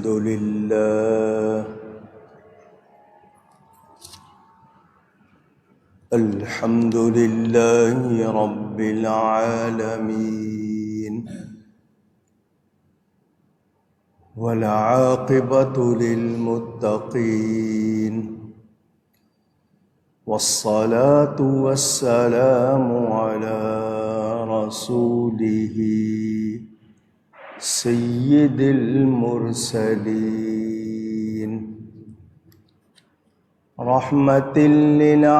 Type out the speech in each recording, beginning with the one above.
الحمد لله الحمد لله رب العالمين والعاقبة للمتقين والصلاة والسلام على رسوله سيد المرسلين رحمة للعالمين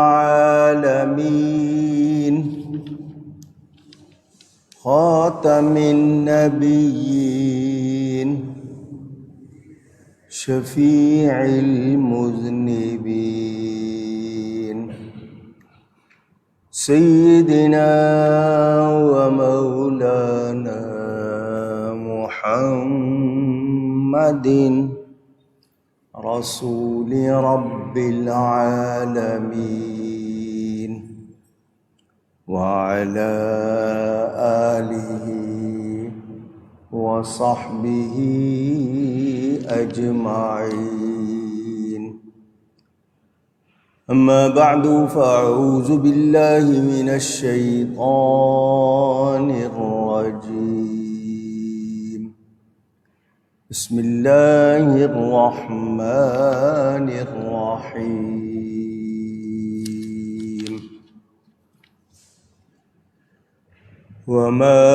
خاتم النبيين شفيع المذنبين سيدنا ومولانا محمد رسول رب العالمين وعلى آله وصحبه أجمعين. أما بعد فأعوذ بالله من الشيطان الرجيم. بسم الله الرحمن الرحيم. وما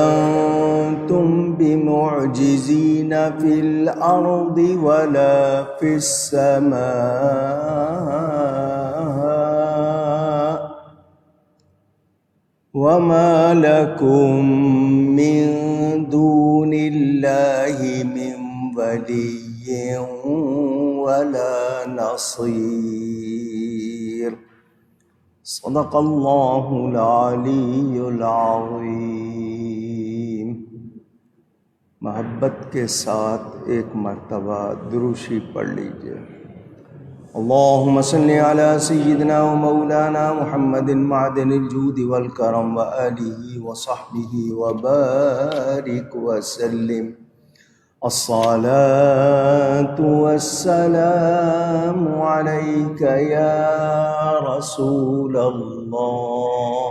أنتم بمعجزين في الأرض ولا في السماء وما لكم من دون الله من ولي ولا نصير. صدق اللہ العلی العظیم. محبت کے ساتھ ایک مرتبہ دروشی پڑھ لیجئے. اللہم صلی علی سیدنا و مولانا محمد معدن الجود والکرم وآلہ وصحبہ وبارک وسلم. الصلاة والسلام عليك يا رسول الله.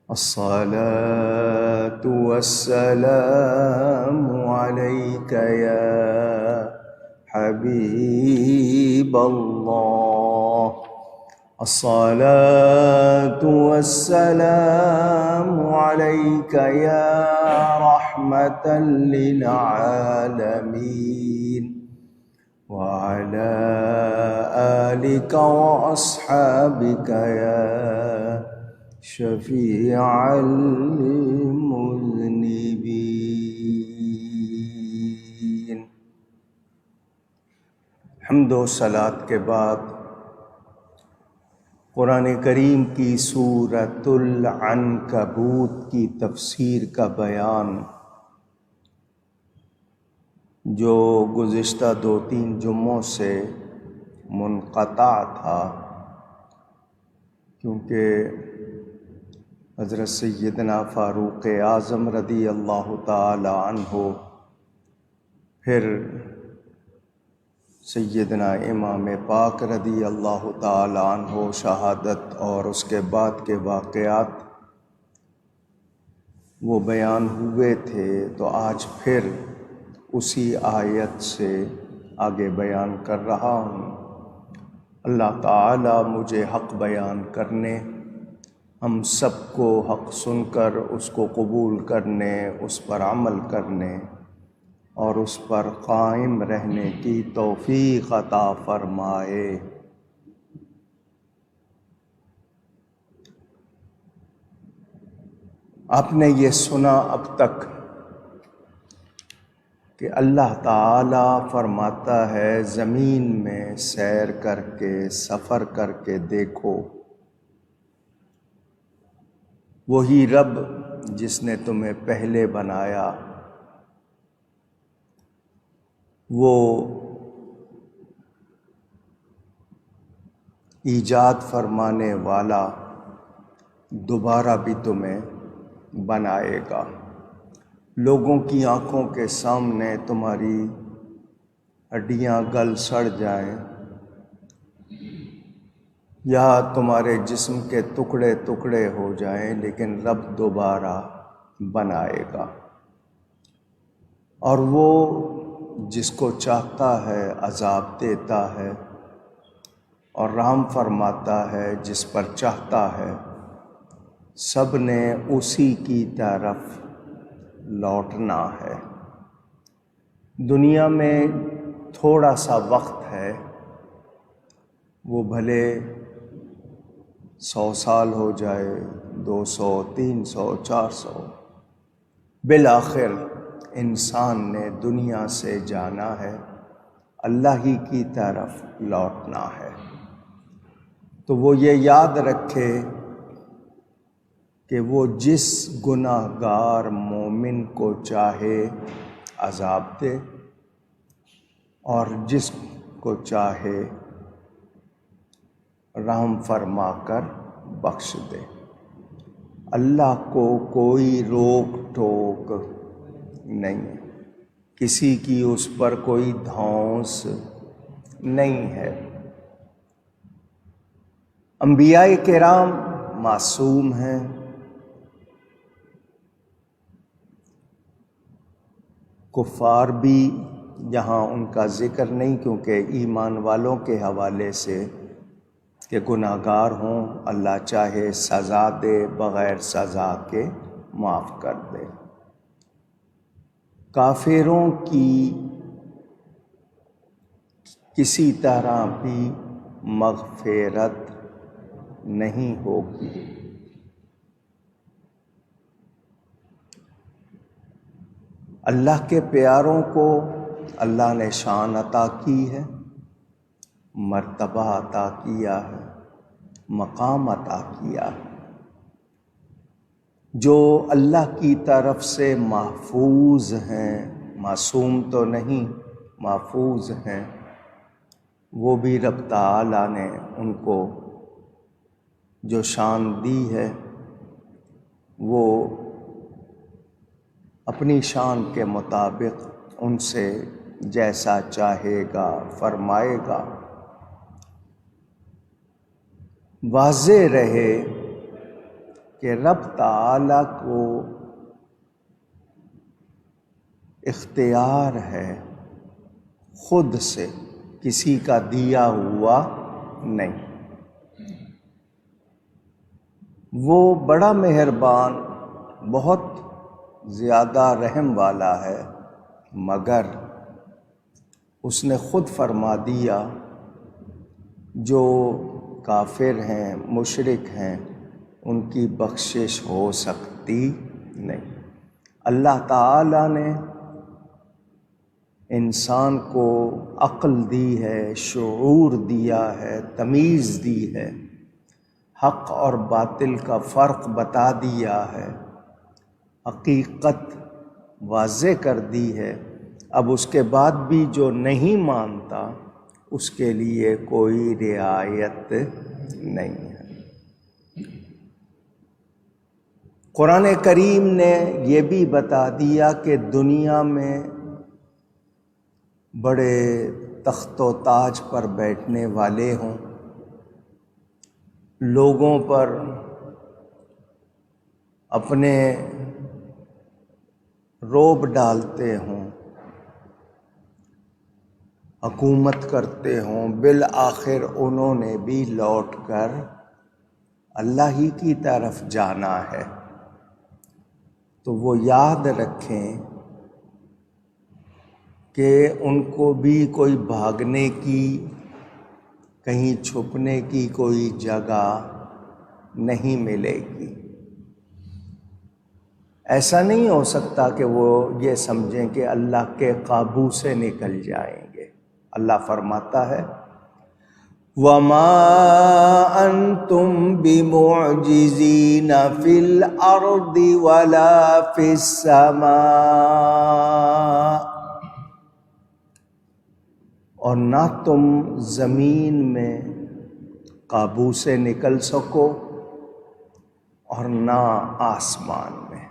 الصلاة والسلام عليك يا حبيب الله. الصلاة والسلام عليك يا رحمة للعالمين وعلى آلك وأصحابك يا شفيع المذنبين. حمد و صلاۃ کے بعد قرآن کریم کی سورۃ العنکبوت کی تفسیر کا بیان جو گزشتہ 2-3 جمعوں سے منقطع تھا، کیونکہ حضرت سیدنا فاروق اعظم رضی اللہ تعالی عنہ، پھر سیدنا امام پاک رضی اللہ تعالی عنہ شہادت اور اس کے بعد کے واقعات وہ بیان ہوئے تھے، تو آج پھر اسی آیت سے آگے بیان کر رہا ہوں. اللہ تعالی مجھے حق بیان کرنے، ہم سب کو حق سن کر اس کو قبول کرنے، اس پر عمل کرنے اور اس پر قائم رہنے کی توفیق عطا فرمائے. آپ نے یہ سنا اب تک کہ اللہ تعالی فرماتا ہے زمین میں سیر کر کے، سفر کر کے دیکھو، وہی رب جس نے تمہیں پہلے بنایا، وہ ایجاد فرمانے والا دوبارہ بھی تمہیں بنائے گا. لوگوں کی آنکھوں کے سامنے تمہاری ہڈیاں گل سڑ جائیں یا تمہارے جسم کے ٹکڑے ٹکڑے ہو جائیں، لیکن رب دوبارہ بنائے گا، اور وہ جس کو چاہتا ہے عذاب دیتا ہے اور رحم فرماتا ہے جس پر چاہتا ہے۔ سب نے اسی کی طرف لوٹنا ہے۔ دنیا میں تھوڑا سا وقت ہے، وہ بھلے 100 سال ہو جائے، 200، 300، 400، بالآخر انسان نے دنیا سے جانا ہے، اللہ ہی کی طرف لوٹنا ہے۔ تو وہ یہ یاد رکھے کہ وہ جس گناہ گار مومن کو چاہے عذاب دے اور جس کو چاہے رحم فرما کر بخش دے۔ اللہ کو کوئی روک ٹوک نہیں، کسی کی اس پر کوئی دھونس نہیں ہے۔ انبیاء کرام معصوم ہیں، کفار بھی یہاں ان کا ذکر نہیں، کیونکہ ایمان والوں کے حوالے سے کہ گناہ گار ہوں، اللہ چاہے سزا دے، بغیر سزا کے معاف کر دے۔ کافروں کی کسی طرح بھی مغفرت نہیں ہوگی۔ اللہ کے پیاروں کو اللہ نے شان عطا کی ہے، مرتبہ عطا کیا ہے، مقام عطا کیا ہے۔ جو اللہ کی طرف سے محفوظ ہیں، معصوم تو نہیں، محفوظ ہیں، وہ بھی رب تعالیٰ نے ان کو جو شان دی ہے وہ اپنی شان کے مطابق ان سے جیسا چاہے گا فرمائے گا۔ واضح رہے کہ رب تعالیٰ کو اختیار ہے خود سے، کسی کا دیا ہوا نہیں۔ وہ بڑا مہربان، بہت زیادہ رحم والا ہے، مگر اس نے خود فرما دیا جو کافر ہیں، مشرک ہیں، ان کی بخشش ہو سکتی نہیں۔ اللہ تعالیٰ نے انسان کو عقل دی ہے، شعور دیا ہے، تمیز دی ہے، حق اور باطل کا فرق بتا دیا ہے، حقیقت واضح کر دی ہے۔ اب اس کے بعد بھی جو نہیں مانتا اس کے لیے کوئی رعایت نہیں ہے۔ قرآن کریم نے یہ بھی بتا دیا کہ دنیا میں بڑے تخت و تاج پر بیٹھنے والے ہوں، لوگوں پر اپنے رعب ڈالتے ہوں، حکومت کرتے ہوں، بالآخر انہوں نے بھی لوٹ کر اللہ ہی کی طرف جانا ہے۔ تو وہ یاد رکھیں کہ ان کو بھی کوئی بھاگنے کی، کہیں چھپنے کی کوئی جگہ نہیں ملے گی۔ ایسا نہیں ہو سکتا کہ وہ یہ سمجھیں کہ اللہ کے قابو سے نکل جائیں گے۔ اللہ فرماتا ہے وَمَا أَنْتُمْ بِمُعْجِزِينَ فِي الْأَرْضِ وَلَا فِي السَّمَاءِ، اور نہ تم زمین میں قابو سے نکل سکو اور نہ آسمان میں۔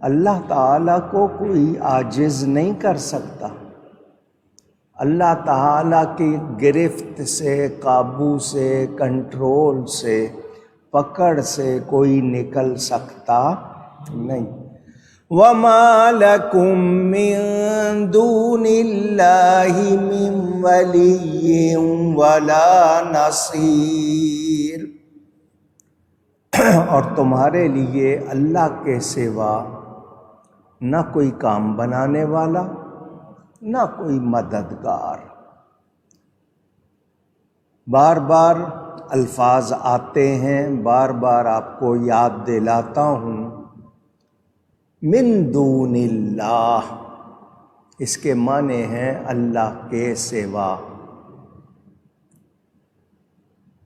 اللہ تعالیٰ کو کوئی عاجز نہیں کر سکتا، اللہ تعالیٰ کی گرفت سے، قابو سے، کنٹرول سے، پکڑ سے کوئی نکل سکتا نہیں۔ وَمَا لَكُم مِّن دُونِ اللَّهِ مِن وَلِيٍّ وَلَا نَصِيرٍ، اور تمہارے لیے اللہ کے سوا نہ کوئی کام بنانے والا، نہ کوئی مددگار۔ بار بار الفاظ آتے ہیں، بار بار آپ کو یاد دلاتا ہوں، من دون اللہ، اس کے معنی ہیں اللہ کے سوا۔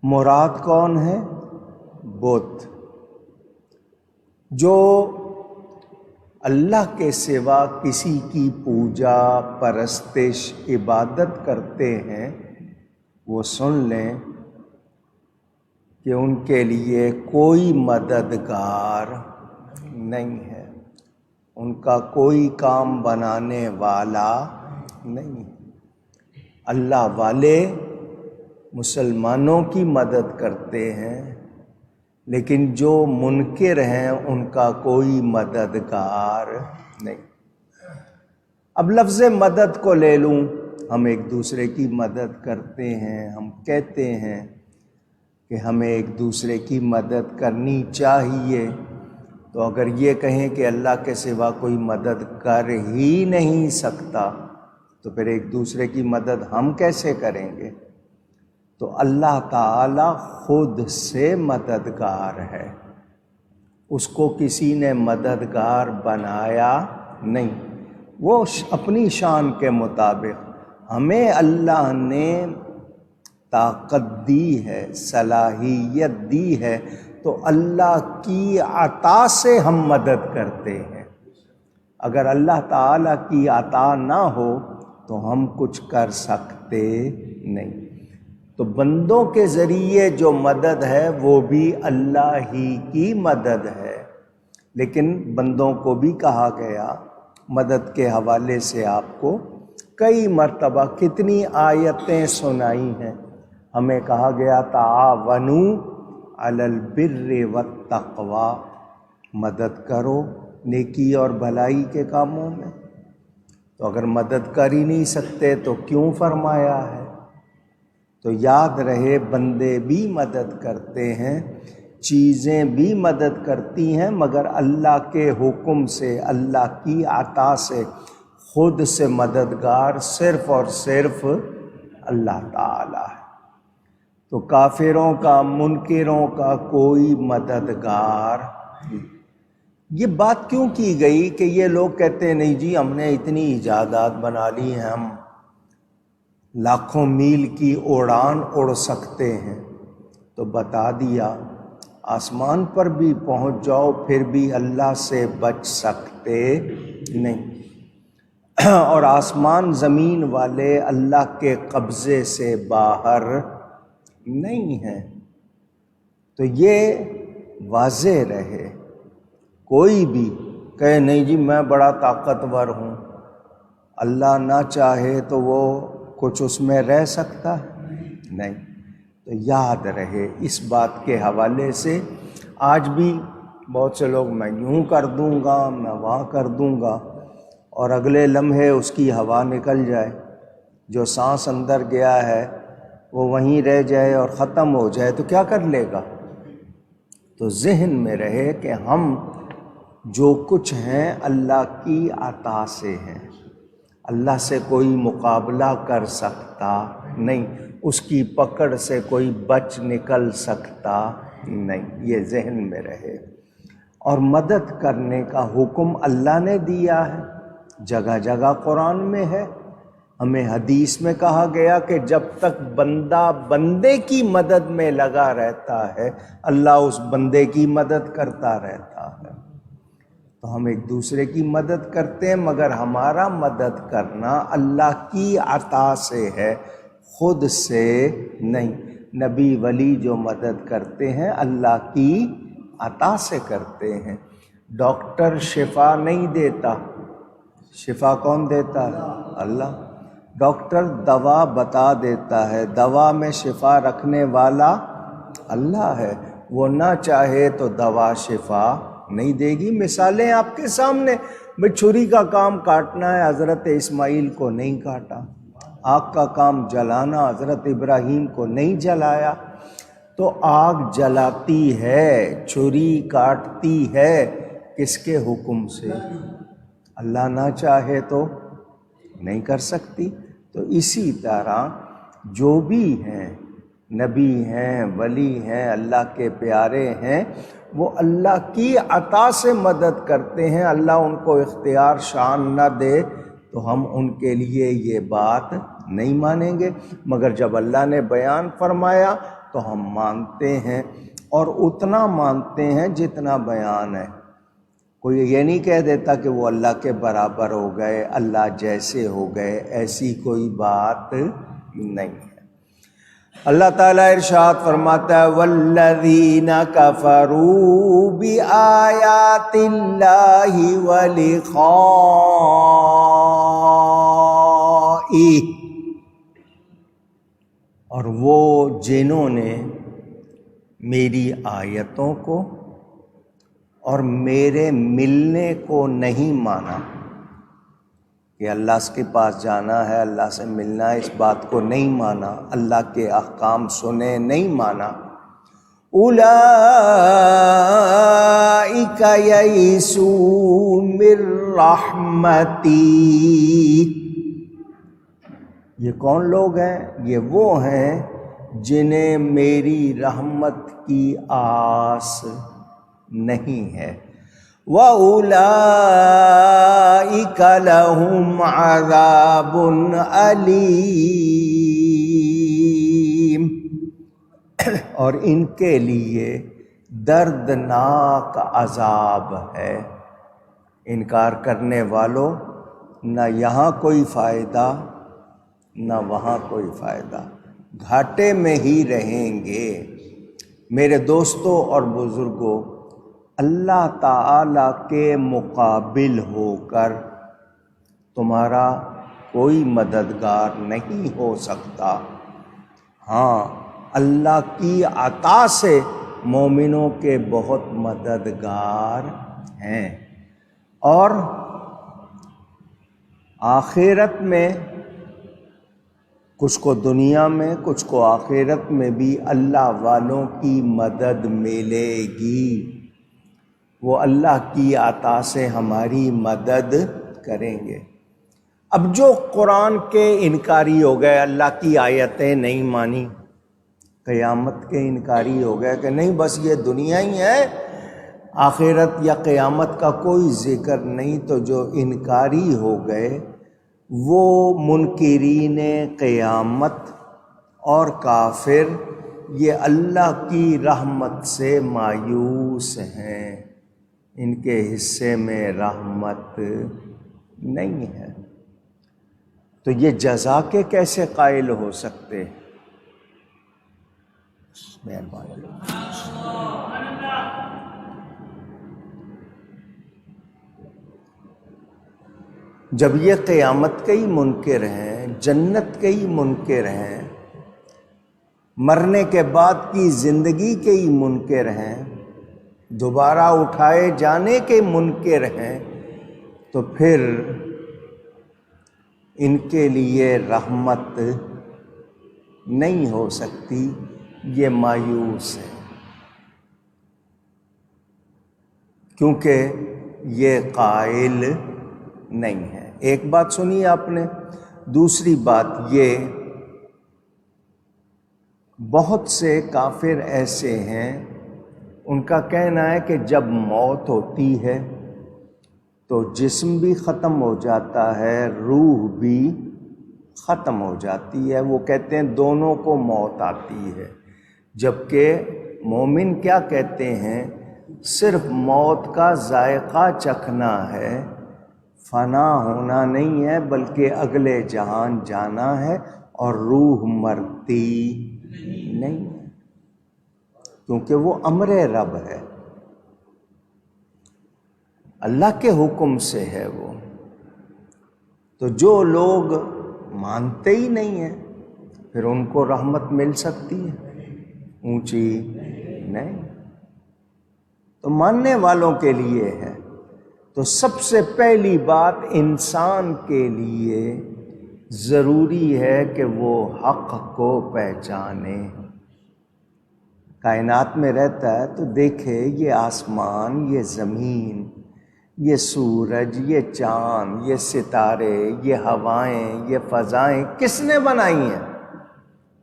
مراد کون ہے؟ بت، جو اللہ کے سوا کسی کی پوجا، پرستش، عبادت کرتے ہیں، وہ سن لیں کہ ان کے لیے کوئی مددگار نہیں ہے، ان کا کوئی کام بنانے والا نہیں ہے۔ اللہ والے مسلمانوں کی مدد کرتے ہیں، لیکن جو منکر ہیں ان کا کوئی مددگار نہیں۔ اب لفظ مدد کو لے لوں، ہم ایک دوسرے کی مدد کرتے ہیں، ہم کہتے ہیں کہ ہمیں ایک دوسرے کی مدد کرنی چاہیے، تو اگر یہ کہیں کہ اللہ کے سوا کوئی مدد کر ہی نہیں سکتا، تو پھر ایک دوسرے کی مدد ہم کیسے کریں گے؟ تو اللہ تعالی خود سے مددگار ہے، اس کو کسی نے مددگار بنایا نہیں، وہ اپنی شان کے مطابق ہمیں اللہ نے طاقت دی ہے، صلاحیت دی ہے، تو اللہ کی عطا سے ہم مدد کرتے ہیں۔ اگر اللہ تعالیٰ کی عطا نہ ہو تو ہم کچھ کر سکتے نہیں۔ تو بندوں کے ذریعے جو مدد ہے وہ بھی اللہ ہی کی مدد ہے، لیکن بندوں کو بھی کہا گیا، مدد کے حوالے سے آپ کو کئی مرتبہ کتنی آیتیں سنائی ہیں، ہمیں کہا گیا تعاونوا علی البر والتقوی، مدد کرو نیکی اور بھلائی کے کاموں میں۔ تو اگر مدد کر ہی نہیں سکتے تو کیوں فرمایا ہے؟ تو یاد رہے، بندے بھی مدد کرتے ہیں، چیزیں بھی مدد کرتی ہیں، مگر اللہ کے حکم سے، اللہ کی عطا سے، خود سے مددگار صرف اور صرف اللہ تعالی ہے۔ تو کافروں کا، منکروں کا کوئی مددگار نہیں۔ یہ بات کیوں کی گئی کہ یہ لوگ کہتے ہیں نہیں جی ہم نے اتنی ایجادات بنا لی ہیں، ہم لاکھوں میل کی اڑان اڑ سکتے ہیں، تو بتا دیا آسمان پر بھی پہنچ جاؤ پھر بھی اللہ سے بچ سکتے نہیں، اور آسمان زمین والے اللہ کے قبضے سے باہر نہیں ہیں۔ تو یہ واضح رہے، کوئی بھی کہے نہیں جی میں بڑا طاقتور ہوں، اللہ نہ چاہے تو وہ کچھ اس میں رہ سکتا ہے نہیں۔ تو یاد رہے اس بات کے حوالے سے، آج بھی بہت سے لوگ میں یوں کر دوں گا، میں وہاں کر دوں گا، اور اگلے لمحے اس کی ہوا نکل جائے، جو سانس اندر گیا ہے وہ وہیں رہ جائے اور ختم ہو جائے، تو کیا کر لے گا؟ تو ذہن میں رہے کہ ہم جو کچھ ہیں اللہ کی عطا سے ہیں، اللہ سے کوئی مقابلہ کر سکتا نہیں، اس کی پکڑ سے کوئی بچ نکل سکتا نہیں، یہ ذہن میں رہے۔ اور مدد کرنے کا حکم اللہ نے دیا ہے، جگہ جگہ قرآن میں ہے، ہمیں حدیث میں کہا گیا کہ جب تک بندہ بندے کی مدد میں لگا رہتا ہے، اللہ اس بندے کی مدد کرتا رہتا ہے۔ تو ہم ایک دوسرے کی مدد کرتے ہیں، مگر ہمارا مدد کرنا اللہ کی عطا سے ہے، خود سے نہیں۔ نبی ولی جو مدد کرتے ہیں اللہ کی عطا سے کرتے ہیں۔ ڈاکٹر شفا نہیں دیتا، شفا کون دیتا ہے؟ اللہ۔ ڈاکٹر دوا بتا دیتا ہے، دوا میں شفا رکھنے والا اللہ ہے، وہ نہ چاہے تو دوا شفا نہیں دے گی۔ مثالیں آپ کے سامنے، بھئی چھری کا کام کاٹنا ہے، حضرت اسماعیل کو نہیں کاٹا، آگ کا کام جلانا، حضرت ابراہیم کو نہیں جلایا، تو آگ جلاتی ہے، چھری کاٹتی ہے، کس کے حکم سے؟ اللہ نہ چاہے تو نہیں کر سکتی۔ تو اسی طرح جو بھی ہیں، نبی ہیں، ولی ہیں، اللہ کے پیارے ہیں، وہ اللہ کی عطا سے مدد کرتے ہیں۔ اللہ ان کو اختیار شان نہ دے تو ہم ان کے لیے یہ بات نہیں مانیں گے، مگر جب اللہ نے بیان فرمایا تو ہم مانتے ہیں، اور اتنا مانتے ہیں جتنا بیان ہے۔ کوئی یہ نہیں کہہ دیتا کہ وہ اللہ کے برابر ہو گئے، اللہ جیسے ہو گئے، ایسی کوئی بات نہیں ہے۔ اللہ تعالیٰ ارشاد فرماتا ہے والذین کفروا بآیات اللہ ولقائہ، اور وہ جنہوں نے میری آیتوں کو اور میرے ملنے کو نہیں مانا، کہ اللہ کے پاس جانا ہے، اللہ سے ملنا ہے، اس بات کو نہیں مانا، اللہ کے احکام سنے نہیں مانا، اولئک یئسوا من رحمتی، یہ کون لوگ ہیں؟ یہ وہ ہیں جنہیں میری رحمت کی آس نہیں ہے۔ وَأُولَئِكَ لَهُمْ عَذَابٌ أَلِيمٌ، اور ان کے لیے دردناک عذاب ہے۔ انکار کرنے والوں، نہ یہاں کوئی فائدہ نہ وہاں کوئی فائدہ، گھاٹے میں ہی رہیں گے۔ میرے دوستوں اور بزرگوں، اللہ تعالیٰ کے مقابل ہو کر تمہارا کوئی مددگار نہیں ہو سکتا۔ ہاں، اللہ کی عطا سے مومنوں کے بہت مددگار ہیں، اور آخرت میں کچھ کو دنیا میں، کچھ کو آخرت میں بھی اللہ والوں کی مدد ملے گی، وہ اللہ کی عطا سے ہماری مدد کریں گے۔ اب جو قرآن کے انکاری ہو گئے، اللہ کی آیتیں نہیں مانی، قیامت کے انکاری ہو گئے کہ نہیں بس یہ دنیا ہی ہے، آخرت یا قیامت کا کوئی ذکر نہیں، تو جو انکاری ہو گئے وہ منکرین قیامت اور کافر، یہ اللہ کی رحمت سے مایوس ہیں، ان کے حصے میں رحمت نہیں ہے۔ تو یہ جزا کے کیسے قائل ہو سکتے؟ مہربانی۔ جب یہ قیامت کے ہی منکر ہیں، جنت کے ہی منکر ہیں، مرنے کے بعد کی زندگی کے ہی منکر ہیں، دوبارہ اٹھائے جانے کے منکر ہیں، تو پھر ان کے لیے رحمت نہیں ہو سکتی، یہ مایوس ہے، کیونکہ یہ قائل نہیں ہے۔ ایک بات سنی آپ نے۔ دوسری بات یہ، بہت سے کافر ایسے ہیں، ان کا کہنا ہے کہ جب موت ہوتی ہے تو جسم بھی ختم ہو جاتا ہے، روح بھی ختم ہو جاتی ہے۔ وہ کہتے ہیں دونوں کو موت آتی ہے، جبکہ مومن کیا کہتے ہیں؟ صرف موت کا ذائقہ چکھنا ہے، فنا ہونا نہیں ہے، بلکہ اگلے جہان جانا ہے، اور روح مرتی نہیں ہے، کیونکہ وہ امر رب ہے۔ اللہ کے حکم سے ہے وہ. تو جو لوگ مانتے ہی نہیں ہیں پھر ان کو رحمت مل سکتی ہے؟ اونچی نہیں. تو ماننے والوں کے لیے ہے. تو سب سے پہلی بات انسان کے لیے ضروری ہے کہ وہ حق کو پہچانے. کائنات میں رہتا ہے تو دیکھے یہ آسمان، یہ زمین، یہ سورج، یہ چاند، یہ ستارے، یہ ہوائیں، یہ فضائیں کس نے بنائی ہیں؟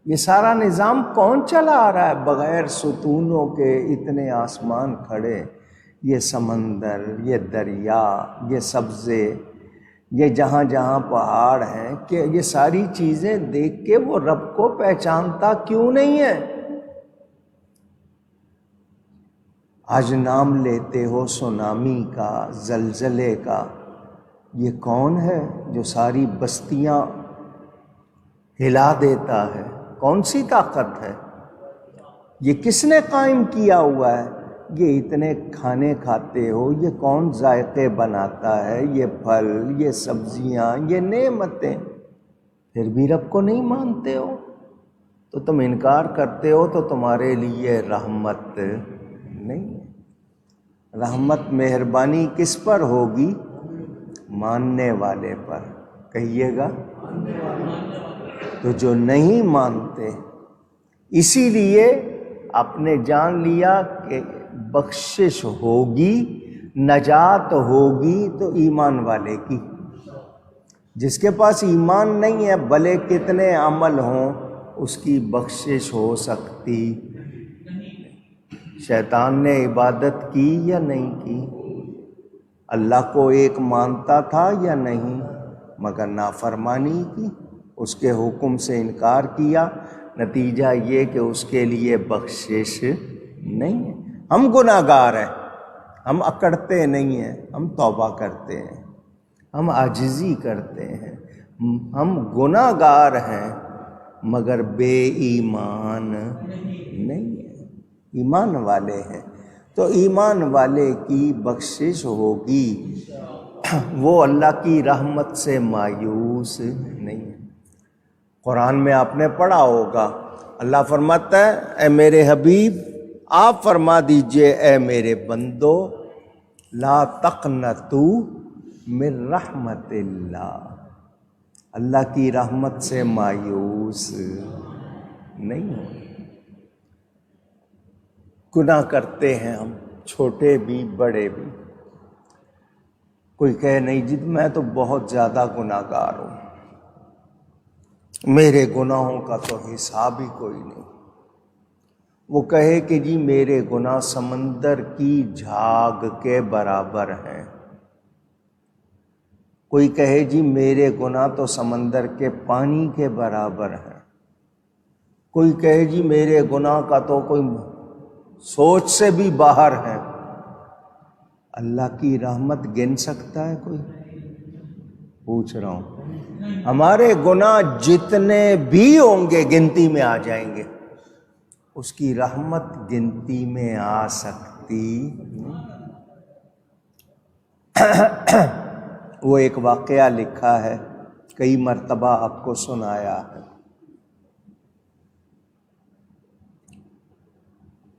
یہ سارا نظام کون چلا آ رہا ہے؟ بغیر ستونوں کے اتنے آسمان کھڑے، یہ سمندر، یہ دریا، یہ سبزے، یہ جہاں جہاں پہاڑ ہیں، کہ یہ ساری چیزیں دیکھ کے وہ رب کو پہچانتا کیوں نہیں ہے؟ آج نام لیتے ہو سونامی کا، زلزلے کا. یہ کون ہے جو ساری بستیاں ہلا دیتا ہے؟ کون سی طاقت ہے؟ یہ کس نے قائم کیا ہوا ہے؟ یہ اتنے کھانے کھاتے ہو، یہ کون ذائقے بناتا ہے؟ یہ پھل، یہ سبزیاں، یہ نعمتیں، پھر بھی رب کو نہیں مانتے ہو. تو تم انکار کرتے ہو تو تمہارے لیے رحمت نہیں ہے. رحمت مہربانی کس پر ہوگی؟ ماننے والے پر. کہیے گا. تو جو نہیں مانتے، اسی لیے آپ نے جان لیا کہ بخشش ہوگی، نجات ہوگی تو ایمان والے کی. جس کے پاس ایمان نہیں ہے بھلے کتنے عمل ہوں اس کی بخشش ہو سکتی. شیطان نے عبادت کی یا نہیں کی؟ اللہ کو ایک مانتا تھا یا نہیں؟ مگر نافرمانی کی، اس کے حکم سے انکار کیا. نتیجہ یہ کہ اس کے لیے بخشش نہیں ہے. ہم گناہ گار ہیں، ہم اکڑتے نہیں ہیں، ہم توبہ کرتے ہیں، ہم عاجزی کرتے ہیں. ہم گناہ گار ہیں مگر بے ایمان نہیں ہیں، ایمان والے ہیں. تو ایمان والے کی بخشش ہوگی، وہ اللہ کی رحمت سے مایوس نہیں ہے. قرآن میں آپ نے پڑھا ہوگا، اللہ فرماتا ہے اے میرے حبیب آپ فرما دیجئے اے میرے بندو لا تقنطوا من رحمت اللہ، اللہ کی رحمت سے مایوس نہیں ہو. گناہ کرتے ہیں ہم، چھوٹے بھی بڑے بھی. کوئی کہے نہیں جی میں تو بہت زیادہ گناہ گار ہوں، میرے گناہوں کا تو حساب ہی کوئی نہیں. وہ کہے کہ جی میرے گناہ سمندر کی جھاگ کے برابر ہیں. کوئی کہے جی میرے گناہ تو سمندر کے پانی کے برابر ہیں. کوئی کہے جی میرے گناہ کا تو کوئی سوچ سے بھی باہر ہے. اللہ کی رحمت گن سکتا ہے کوئی؟ پوچھ رہا ہوں. ہمارے گناہ جتنے بھی ہوں گے گنتی میں آ جائیں گے، اس کی رحمت گنتی میں آ سکتی. وہ ایک واقعہ لکھا ہے، کئی مرتبہ آپ کو سنایا ہے،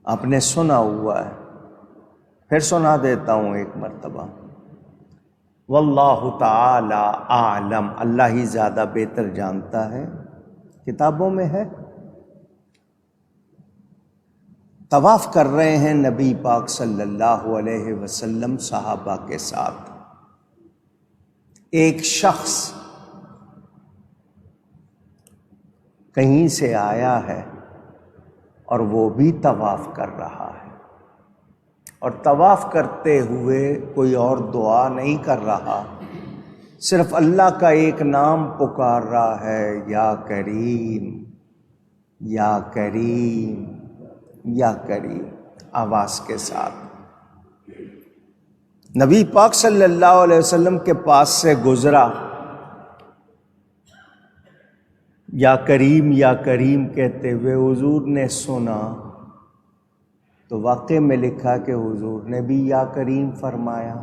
آپ نے سنا ہوا ہے، پھر سنا دیتا ہوں ایک مرتبہ. واللہ تعالی اعلم، اللہ ہی زیادہ بہتر جانتا ہے، کتابوں میں ہے. طواف کر رہے ہیں نبی پاک صلی اللہ علیہ وسلم صحابہ کے ساتھ. ایک شخص کہیں سے آیا ہے اور وہ بھی طواف کر رہا ہے، اور طواف کرتے ہوئے کوئی اور دعا نہیں کر رہا، صرف اللہ کا ایک نام پکار رہا ہے، یا کریم یا کریم یا کریم، آواز کے ساتھ. نبی پاک صلی اللہ علیہ وسلم کے پاس سے گزرا، یا کریم کہتے ہوئے حضور نے سنا تو واقعے میں لکھا کہ حضور نے بھی یا کریم فرمایا.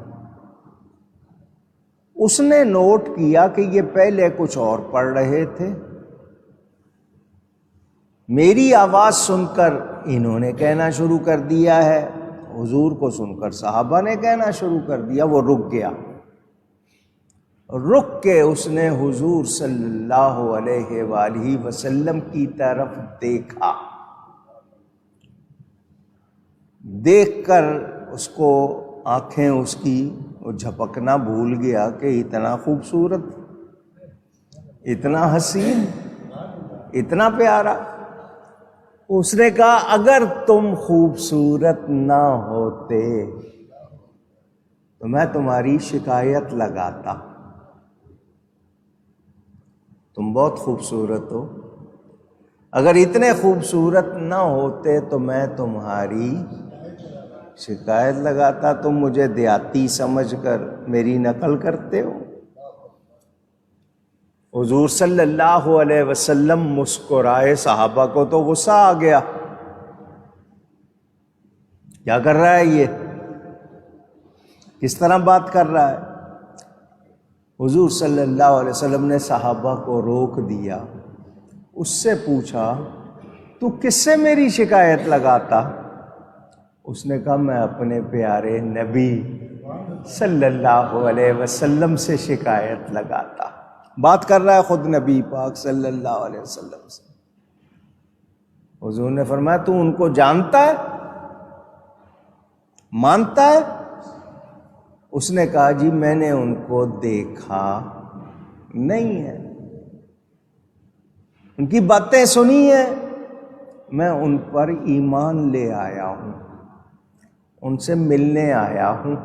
اس نے نوٹ کیا کہ یہ پہلے کچھ اور پڑھ رہے تھے، میری آواز سن کر انہوں نے کہنا شروع کر دیا ہے، حضور کو سن کر صحابہ نے کہنا شروع کر دیا۔ وہ رک گیا، رک کے اس نے حضور صلی اللہ علیہ وآلہ وسلم کی طرف دیکھا، دیکھ کر اس کو آنکھیں اس کی وہ جھپکنا بھول گیا کہ اتنا خوبصورت، اتنا حسین، اتنا پیارا۔ اس نے کہا اگر تم خوبصورت نہ ہوتے تو میں تمہاری شکایت لگاتا، تم بہت خوبصورت ہو، اگر اتنے خوبصورت نہ ہوتے تو میں تمہاری شکایت لگاتا، تم مجھے دیہاتی سمجھ کر میری نقل کرتے ہو۔ حضور صلی اللہ علیہ وسلم مسکرائے، صحابہ کو تو غصہ آ گیا، کیا کر رہا ہے یہ، کس طرح بات کر رہا ہے۔ حضور صلی اللہ علیہ وسلم نے صحابہ کو روک دیا، اس سے پوچھا تو کس سے میری شکایت لگاتا؟ اس نے کہا میں اپنے پیارے نبی صلی اللہ علیہ وسلم سے شکایت لگاتا۔ بات کر رہا ہے خود نبی پاک صلی اللہ علیہ وسلم سے۔ حضور نے فرمایا تو ان کو جانتا ہے، مانتا ہے؟ اس نے کہا جی میں نے ان کو دیکھا نہیں ہے، ان کی باتیں سنی ہیں، میں ان پر ایمان لے آیا ہوں، ان سے ملنے آیا ہوں،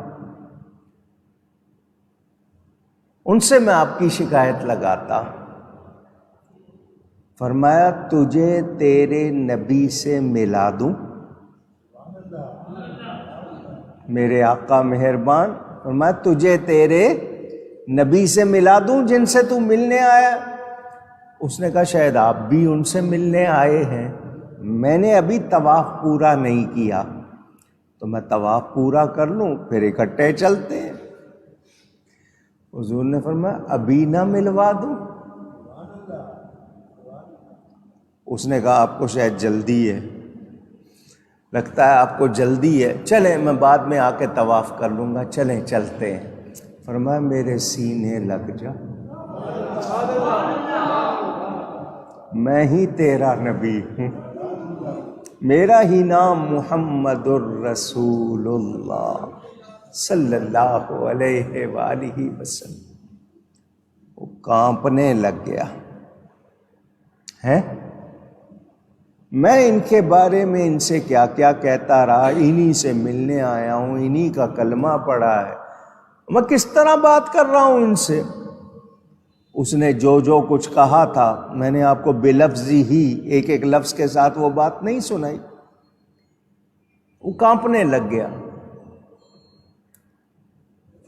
ان سے میں آپ کی شکایت لگاتا۔ فرمایا تجھے تیرے نبی سے ملا دوں؟ میرے آقا مہربان، فرمایا تجھے تیرے نبی سے ملا دوں جن سے تو ملنے آیا؟ اس نے کہا شاید آپ بھی ان سے ملنے آئے ہیں، میں نے ابھی طواف پورا نہیں کیا، تو میں طواف پورا کر لوں پھر اکٹھے چلتے ہیں۔ حضور نے فرمایا ابھی نہ ملوا دوں؟ اس نے کہا آپ کو شاید جلدی ہے، لگتا ہے آپ کو جلدی ہے، چلیں میں بعد میں آ کے طواف کر لوں گا، چلیں چلتے ہیں۔ فرمایا میرے سینے لگ جا، میں ہی تیرا نبی ہوں، میرا ہی نام محمد الرسول اللہ صلی اللہ علیہ وآلہ وسلم۔ وہ کانپنے لگ گیا ہے، میں ان کے بارے میں ان سے کیا کیا کہتا رہا، انہی سے ملنے آیا ہوں، انہی کا کلمہ پڑھا ہے، میں کس طرح بات کر رہا ہوں ان سے۔ اس نے جو جو کچھ کہا تھا میں نے آپ کو بلفظی ہی ایک ایک لفظ کے ساتھ وہ بات نہیں سنائی، وہ کانپنے لگ گیا۔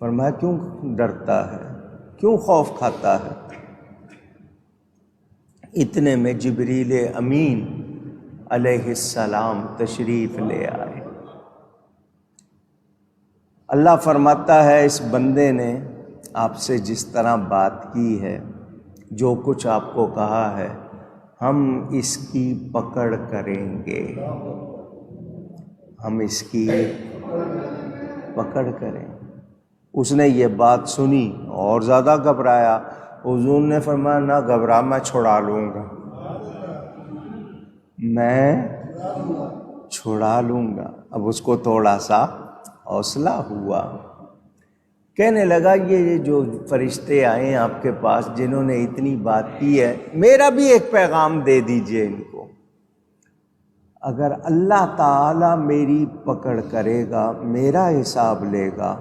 فرمایا کیوں ڈرتا ہے، کیوں خوف کھاتا ہے؟ اتنے میں جبریل امین علیہ السلام تشریف لے آئے۔ اللہ فرماتا ہے اس بندے نے آپ سے جس طرح بات کی ہے، جو کچھ آپ کو کہا ہے، ہم اس کی پکڑ کریں گے، ہم اس کی پکڑ کریں۔ اس نے یہ بات سنی اور زیادہ گھبرایا۔ حضور نے فرمایا نہ گھبرا، میں چھڑا لوں گا، میں چھڑا لوں گا۔ اب اس کو تھوڑا سا حوصلہ ہوا، کہنے لگا یہ جو فرشتے آئے ہیں آپ کے پاس جنہوں نے اتنی بات کی ہے، میرا بھی ایک پیغام دے دیجئے ان کو، اگر اللہ تعالی میری پکڑ کرے گا، میرا حساب لے گا،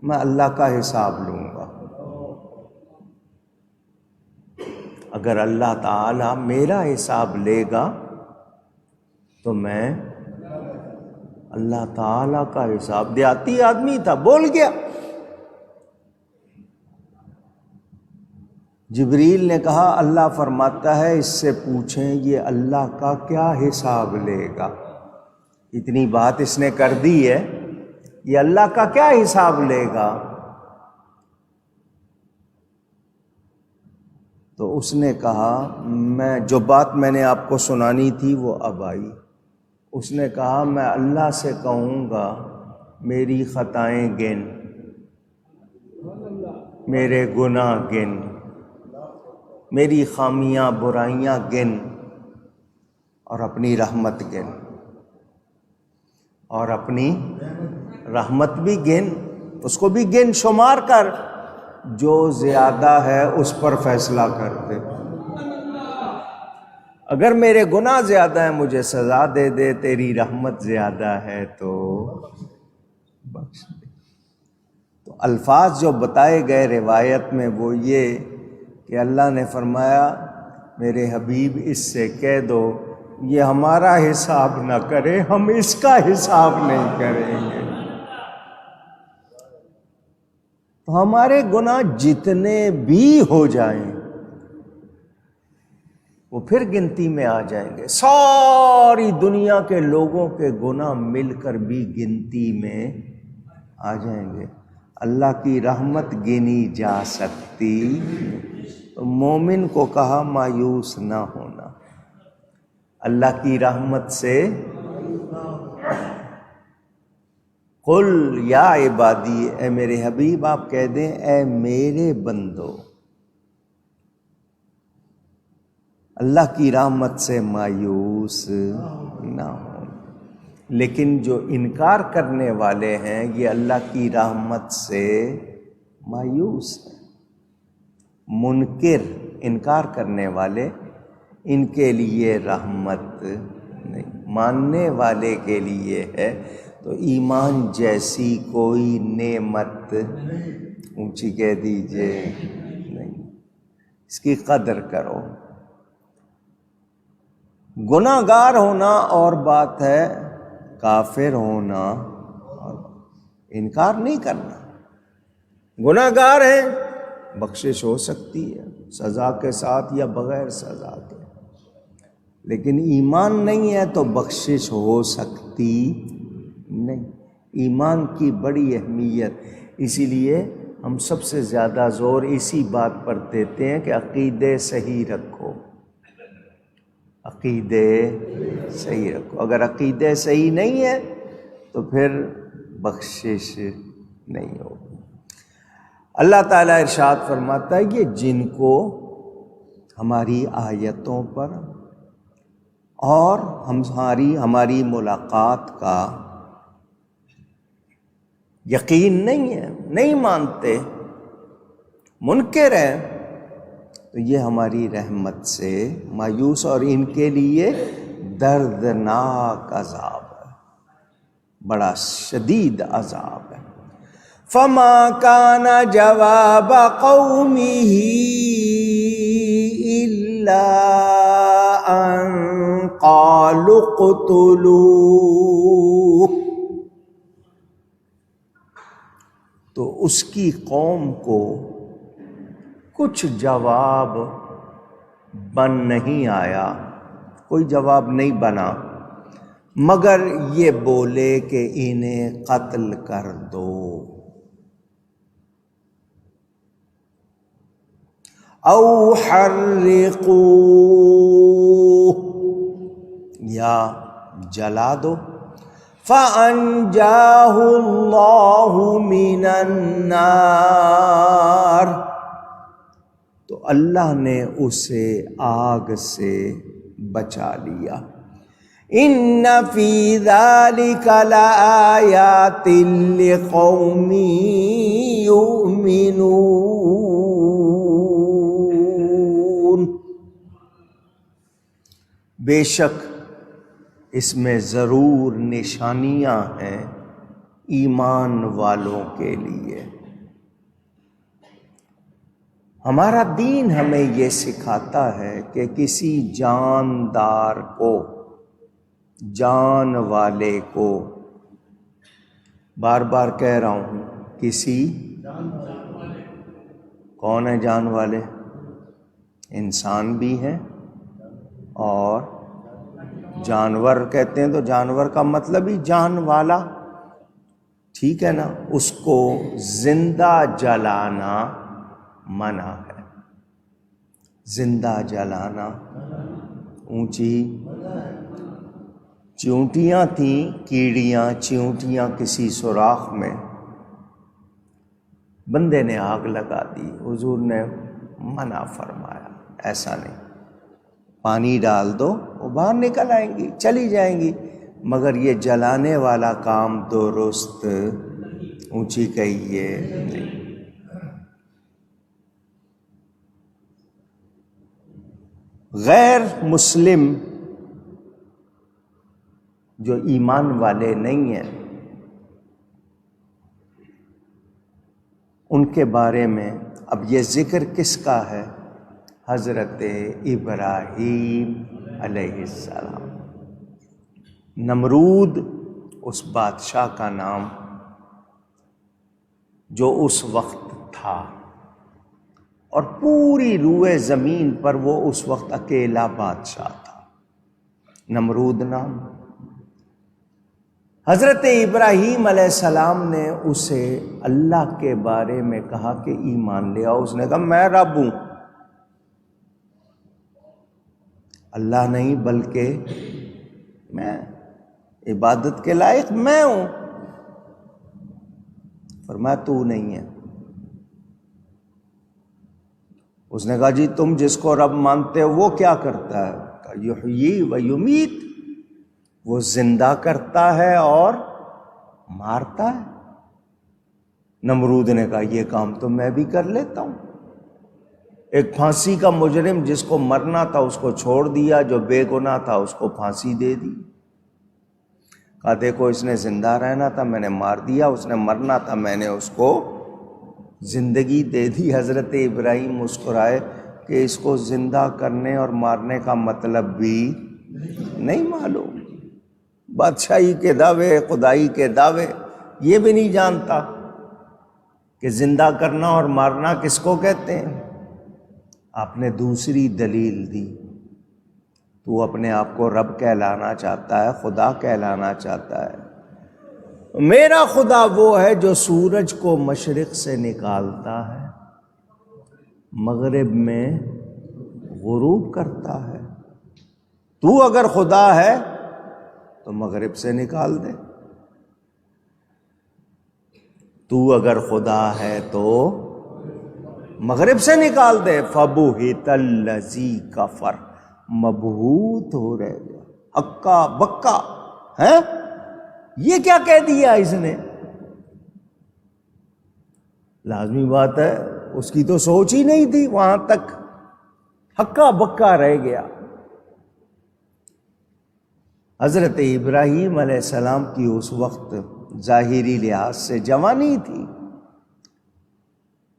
میں اللہ کا حساب لوں گا۔ اگر اللہ تعالی میرا حساب لے گا تو میں اللہ تعالی کا حساب، دیہاتی آدمی تھا بول گیا۔ جبریل نے کہا اللہ فرماتا ہے اس سے پوچھیں یہ اللہ کا کیا حساب لے گا، اتنی بات اس نے کر دی ہے، یہ اللہ کا کیا حساب لے گا۔ جبریل نے کہا اللہ فرماتا ہے اس سے پوچھیں یہ اللہ کا کیا حساب لے گا، اتنی بات اس نے کر دی ہے، یہ اللہ کا کیا حساب لے گا۔ اتنی بات اس نے کر دی ہے، یہ اللہ کا کیا حساب لے گا۔ جبریل نے کہا اللہ فرماتا ہے اس سے پوچھیں یہ اللہ کا کیا حساب لے گا، اتنی بات اس نے کر دی ہے، یہ اللہ کا کیا حساب لے گا۔ تو اس نے کہا جو بات میں نے آپ کو سنانی تھی وہ اب آئی۔ اس نے کہا میں اللہ سے کہوں گا میری خطائیں گن، میرے گناہ گن، میری خامیاں برائیاں گن، اور اپنی رحمت گن، اور اپنی رحمت بھی گن، اس کو بھی گن، شمار کر، جو زیادہ ہے اس پر فیصلہ کر دے۔ اگر میرے گناہ زیادہ ہیں مجھے سزا دے دے، تیری رحمت زیادہ ہے تو بخش دے۔ تو الفاظ جو بتائے گئے روایت میں وہ یہ کہ اللہ نے فرمایا میرے حبیب اس سے کہہ دو یہ ہمارا حساب نہ کرے، ہم اس کا حساب نہیں کریں گے۔ تو ہمارے گناہ جتنے بھی ہو جائیں وہ پھر گنتی میں آ جائیں گے، ساری دنیا کے لوگوں کے گناہ مل کر بھی گنتی میں آ جائیں گے۔ اللہ کی رحمت گنی جا سکتی، تو مومن کو کہا مایوس نہ ہونا، اللہ کی رحمت سے قل یا عبادی، اے میرے حبیب آپ کہہ دیں اے میرے بندو، اللہ کی رحمت سے مایوس نہ ہو۔ لیکن جو انکار کرنے والے ہیں یہ اللہ کی رحمت سے مایوس ہیں۔ منکر، انکار کرنے والے، ان کے لیے رحمت نہیں، ماننے والے کے لیے ہے۔ تو ایمان جیسی کوئی نعمت اونچی کہہ دیجئے نہیں، اس کی قدر کرو۔ گناہ گار ہونا اور بات ہے، کافر ہونا اور انکار نہیں کرنا۔ گناہ گار ہیں بخشش ہو سکتی ہے سزا کے ساتھ یا بغیر سزا کے، لیکن ایمان نہیں ہے تو بخشش ہو سکتی نہیں۔ ایمان کی بڑی اہمیت، اسی لیے ہم سب سے زیادہ زور اسی بات پر دیتے ہیں کہ عقیدے صحیح رکھو، عقیدے صحیح رکھو۔ اگر عقیدے صحیح نہیں ہے تو پھر بخشش نہیں ہوگی۔ اللہ تعالیٰ ارشاد فرماتا ہے یہ جن کو ہماری آیتوں پر اور ہماری ملاقات کا یقین نہیں ہے، نہیں مانتے، منکر ہیں، تو یہ ہماری رحمت سے مایوس، اور ان کے لیے دردناک عذاب ہے، بڑا شدید عذاب ہے۔ فما كان جواب قومه إلا أن قالوا اقتلوه، تو اس کی قوم کو کچھ جواب بن نہیں آیا، کوئی جواب نہیں بنا مگر یہ بولے کہ انہیں قتل کر دو، او حرقوه، یا جلا دو، فَأَنْجَاهُ اللَّهُ مِنَ النَّارِ، تو اللہ نے اسے آگ سے بچا لیا۔ إِنَّ فِي ذَلِكَ لَآيَاتٍ لِقَوْمٍ يُؤْمِنُونَ، بے شک اس میں ضرور نشانیاں ہیں ایمان والوں کے لیے۔ ہمارا دین ہمیں یہ سکھاتا ہے کہ کسی جاندار کو، جان والے کو، بار بار کہہ رہا ہوں کسی، کون ہے جان والے؟ انسان بھی ہیں اور جانور کہتے ہیں، تو جانور کا مطلب ہی جان والا، ٹھیک ہے نا؟ اس کو زندہ جلانا منع ہے، زندہ جلانا اونچی چیونٹیاں تھیں، کیڑیاں چیونٹیاں کسی سوراخ میں، بندے نے آگ لگا دی، حضور نے منع فرمایا ایسا نہیں، پانی ڈال دو وہ باہر نکل آئیں گی، چلی جائیں گی، مگر یہ جلانے والا کام درست اونچی کہیے نہیں۔ غیر مسلم جو ایمان والے نہیں ہیں ان کے بارے میں اب یہ ذکر کس کا ہے؟ حضرت ابراہیم علیہ السلام۔ نمرود اس بادشاہ کا نام جو اس وقت تھا، اور پوری روئے زمین پر وہ اس وقت اکیلا بادشاہ تھا، نمرود نام۔ حضرت ابراہیم علیہ السلام نے اسے اللہ کے بارے میں کہا کہ ایمان لے آؤ، اس نے کہا میں رب ہوں، اللہ نہیں بلکہ میں، عبادت کے لائق میں ہوں۔ فرمایا تو نہیں ہے۔ اس نے کہا جی تم جس کو رب مانتے ہو وہ کیا کرتا ہے؟ کہا یحیی و یمیت، وہ زندہ کرتا ہے اور مارتا ہے۔ نمرود نے کہا یہ کام تو میں بھی کر لیتا ہوں۔ ایک پھانسی کا مجرم جس کو مرنا تھا اس کو چھوڑ دیا، جو بے گناہ تھا اس کو پھانسی دے دی۔ کہا دیکھو اس نے زندہ رہنا تھا میں نے مار دیا، اس نے مرنا تھا میں نے اس کو زندگی دے دی۔ حضرت ابراہیم مسکرائے کہ اس کو زندہ کرنے اور مارنے کا مطلب بھی نہیں معلوم، بادشاہی کے دعوے، خدائی کے دعوے یہ بھی نہیں جانتا کہ زندہ کرنا اور مارنا کس کو کہتے ہیں۔ آپ نے دوسری دلیل دی، تو اپنے آپ کو رب کہلانا چاہتا ہے، خدا کہلانا چاہتا ہے۔ میرا خدا وہ ہے جو سورج کو مشرق سے نکالتا ہے، مغرب میں غروب کرتا ہے۔ تو اگر خدا ہے تو مغرب سے نکال دے، تو اگر خدا ہے تو مغرب سے نکال دے۔ فَبُہِتَ الَّذِي كَفَرَ، مبہوت ہو رہ گیا، ہکا بکا ہے، یہ کیا کہہ دیا اس نے؟ لازمی بات ہے اس کی تو سوچ ہی نہیں تھی، وہاں تک ہکا بکا رہ گیا۔ حضرت ابراہیم علیہ السلام کی اس وقت ظاہری لحاظ سے جوانی تھی،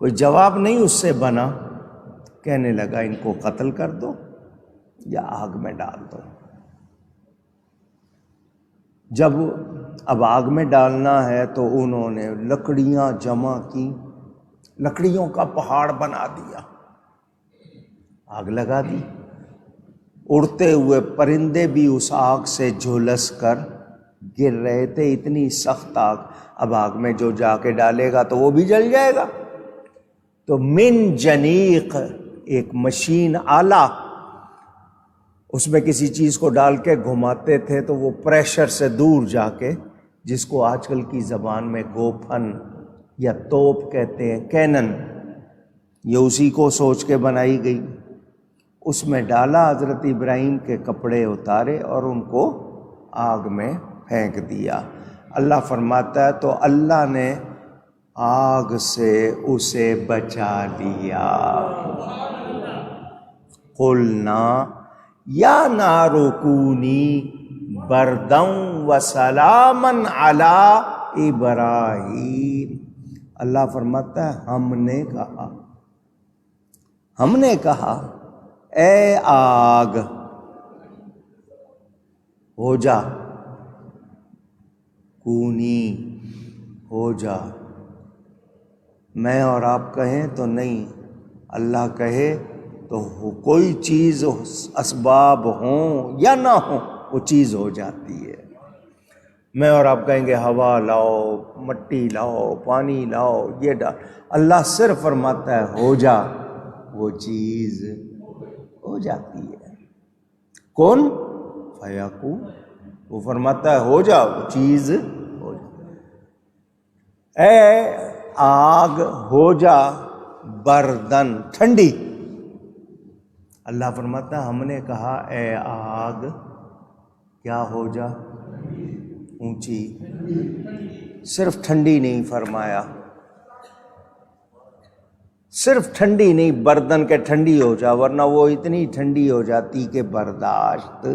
کوئی جواب نہیں اس سے بنا، کہنے لگا ان کو قتل کر دو یا آگ میں ڈال دو۔ جب اب آگ میں ڈالنا ہے تو انہوں نے لکڑیاں جمع کی، لکڑیوں کا پہاڑ بنا دیا، آگ لگا دی۔ اڑتے ہوئے پرندے بھی اس آگ سے جھلس کر گر رہے تھے، اتنی سخت آگ، اب آگ میں جو جا کے ڈالے گا تو وہ بھی جل جائے گا۔ تو من جنیق ایک مشین آلہ، اس میں کسی چیز کو ڈال کے گھماتے تھے تو وہ پریشر سے دور جا کے، جس کو آج کل کی زبان میں گوپھن یا توپ کہتے ہیں، کینن، یہ اسی کو سوچ کے بنائی گئی، اس میں ڈالا، حضرت ابراہیم کے کپڑے اتارے اور ان کو آگ میں پھینک دیا۔ اللہ فرماتا ہے تو اللہ نے آگ سے اسے بچا لیا۔ قلنا یا نار کونی برداً وسلاما علی ابراہیم، اللہ فرماتا ہے ہم نے کہا اے آگ ہو جا، کونی ہو جا، میں اور آپ کہیں تو نہیں، اللہ کہے تو کوئی چیز اسباب ہوں یا نہ ہوں وہ چیز ہو جاتی ہے۔ میں اور آپ کہیں گے ہوا لاؤ، مٹی لاؤ، پانی لاؤ، یہ ڈال، اللہ صرف فرماتا ہے ہو جا، وہ چیز جاتی ہے۔ کون فیکون، وہ فرماتا ہے ہو جا، وہ چیز ہو جا۔ اے آگ ہو جا بردن، ٹھنڈی۔ اللہ فرماتا ہے ہم نے کہا اے آگ کیا ہو جا، اونچی، صرف ٹھنڈی نہیں فرمایا، صرف ٹھنڈی نہیں، بردن کے ٹھنڈی ہو جا، ورنہ وہ اتنی ٹھنڈی ہو جاتی کہ برداشت،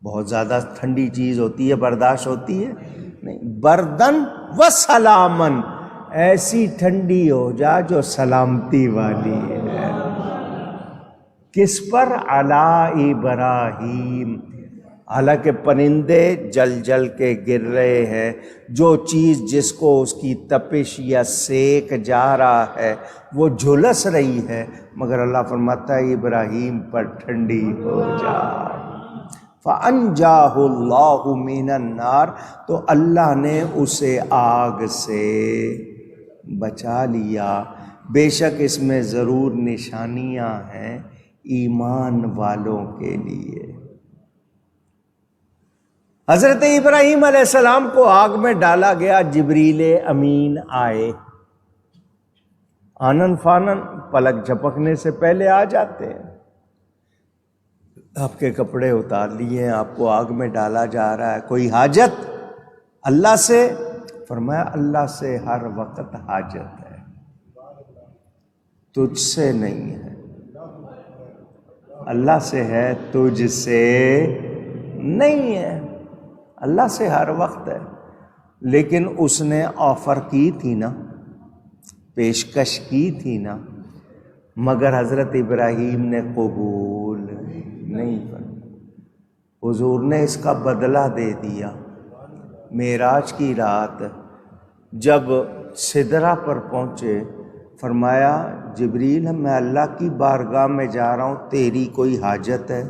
بہت زیادہ ٹھنڈی چیز ہوتی ہے برداشت ہوتی ہے نہیں، بردن و سلامن، ایسی ٹھنڈی ہو جا جو سلامتی والی ہے۔ کس پر؟ علی ابراہیم، حالانکہ پرندے جل جل کے گر رہے ہیں، جو چیز جس کو اس کی تپش یا سیک جا رہا ہے وہ جھلس رہی ہے، مگر اللہ فرماتا ہے ابراہیم پر ٹھنڈی ہو جا۔ فَأَنْجَاهُ اللَّهُ مِنَ النَّارِ، تو اللہ نے اسے آگ سے بچا لیا۔ بے شک اس میں ضرور نشانیاں ہیں ایمان والوں کے لیے۔ حضرت ابراہیم علیہ السلام کو آگ میں ڈالا گیا، جبریل امین آئے، آنن فانن پلک جھپکنے سے پہلے آ جاتے ہیں۔ آپ کے کپڑے اتار لیے ہیں، آپ کو آگ میں ڈالا جا رہا ہے، کوئی حاجت اللہ سے؟ فرمایا اللہ سے ہر وقت حاجت ہے، تجھ سے نہیں ہے۔ اللہ سے ہے، تجھ سے نہیں ہے۔ اللہ سے ہر وقت ہے، لیکن اس نے آفر کی تھی نا، پیشکش کی تھی نا، مگر حضرت ابراہیم نے قبول نہیں فرمایا۔ حضور نے اس کا بدلہ دے دیا۔ معراج کی رات جب سدرہ پر پہنچے، فرمایا جبریل میں اللہ کی بارگاہ میں جا رہا ہوں، تیری کوئی حاجت ہے؟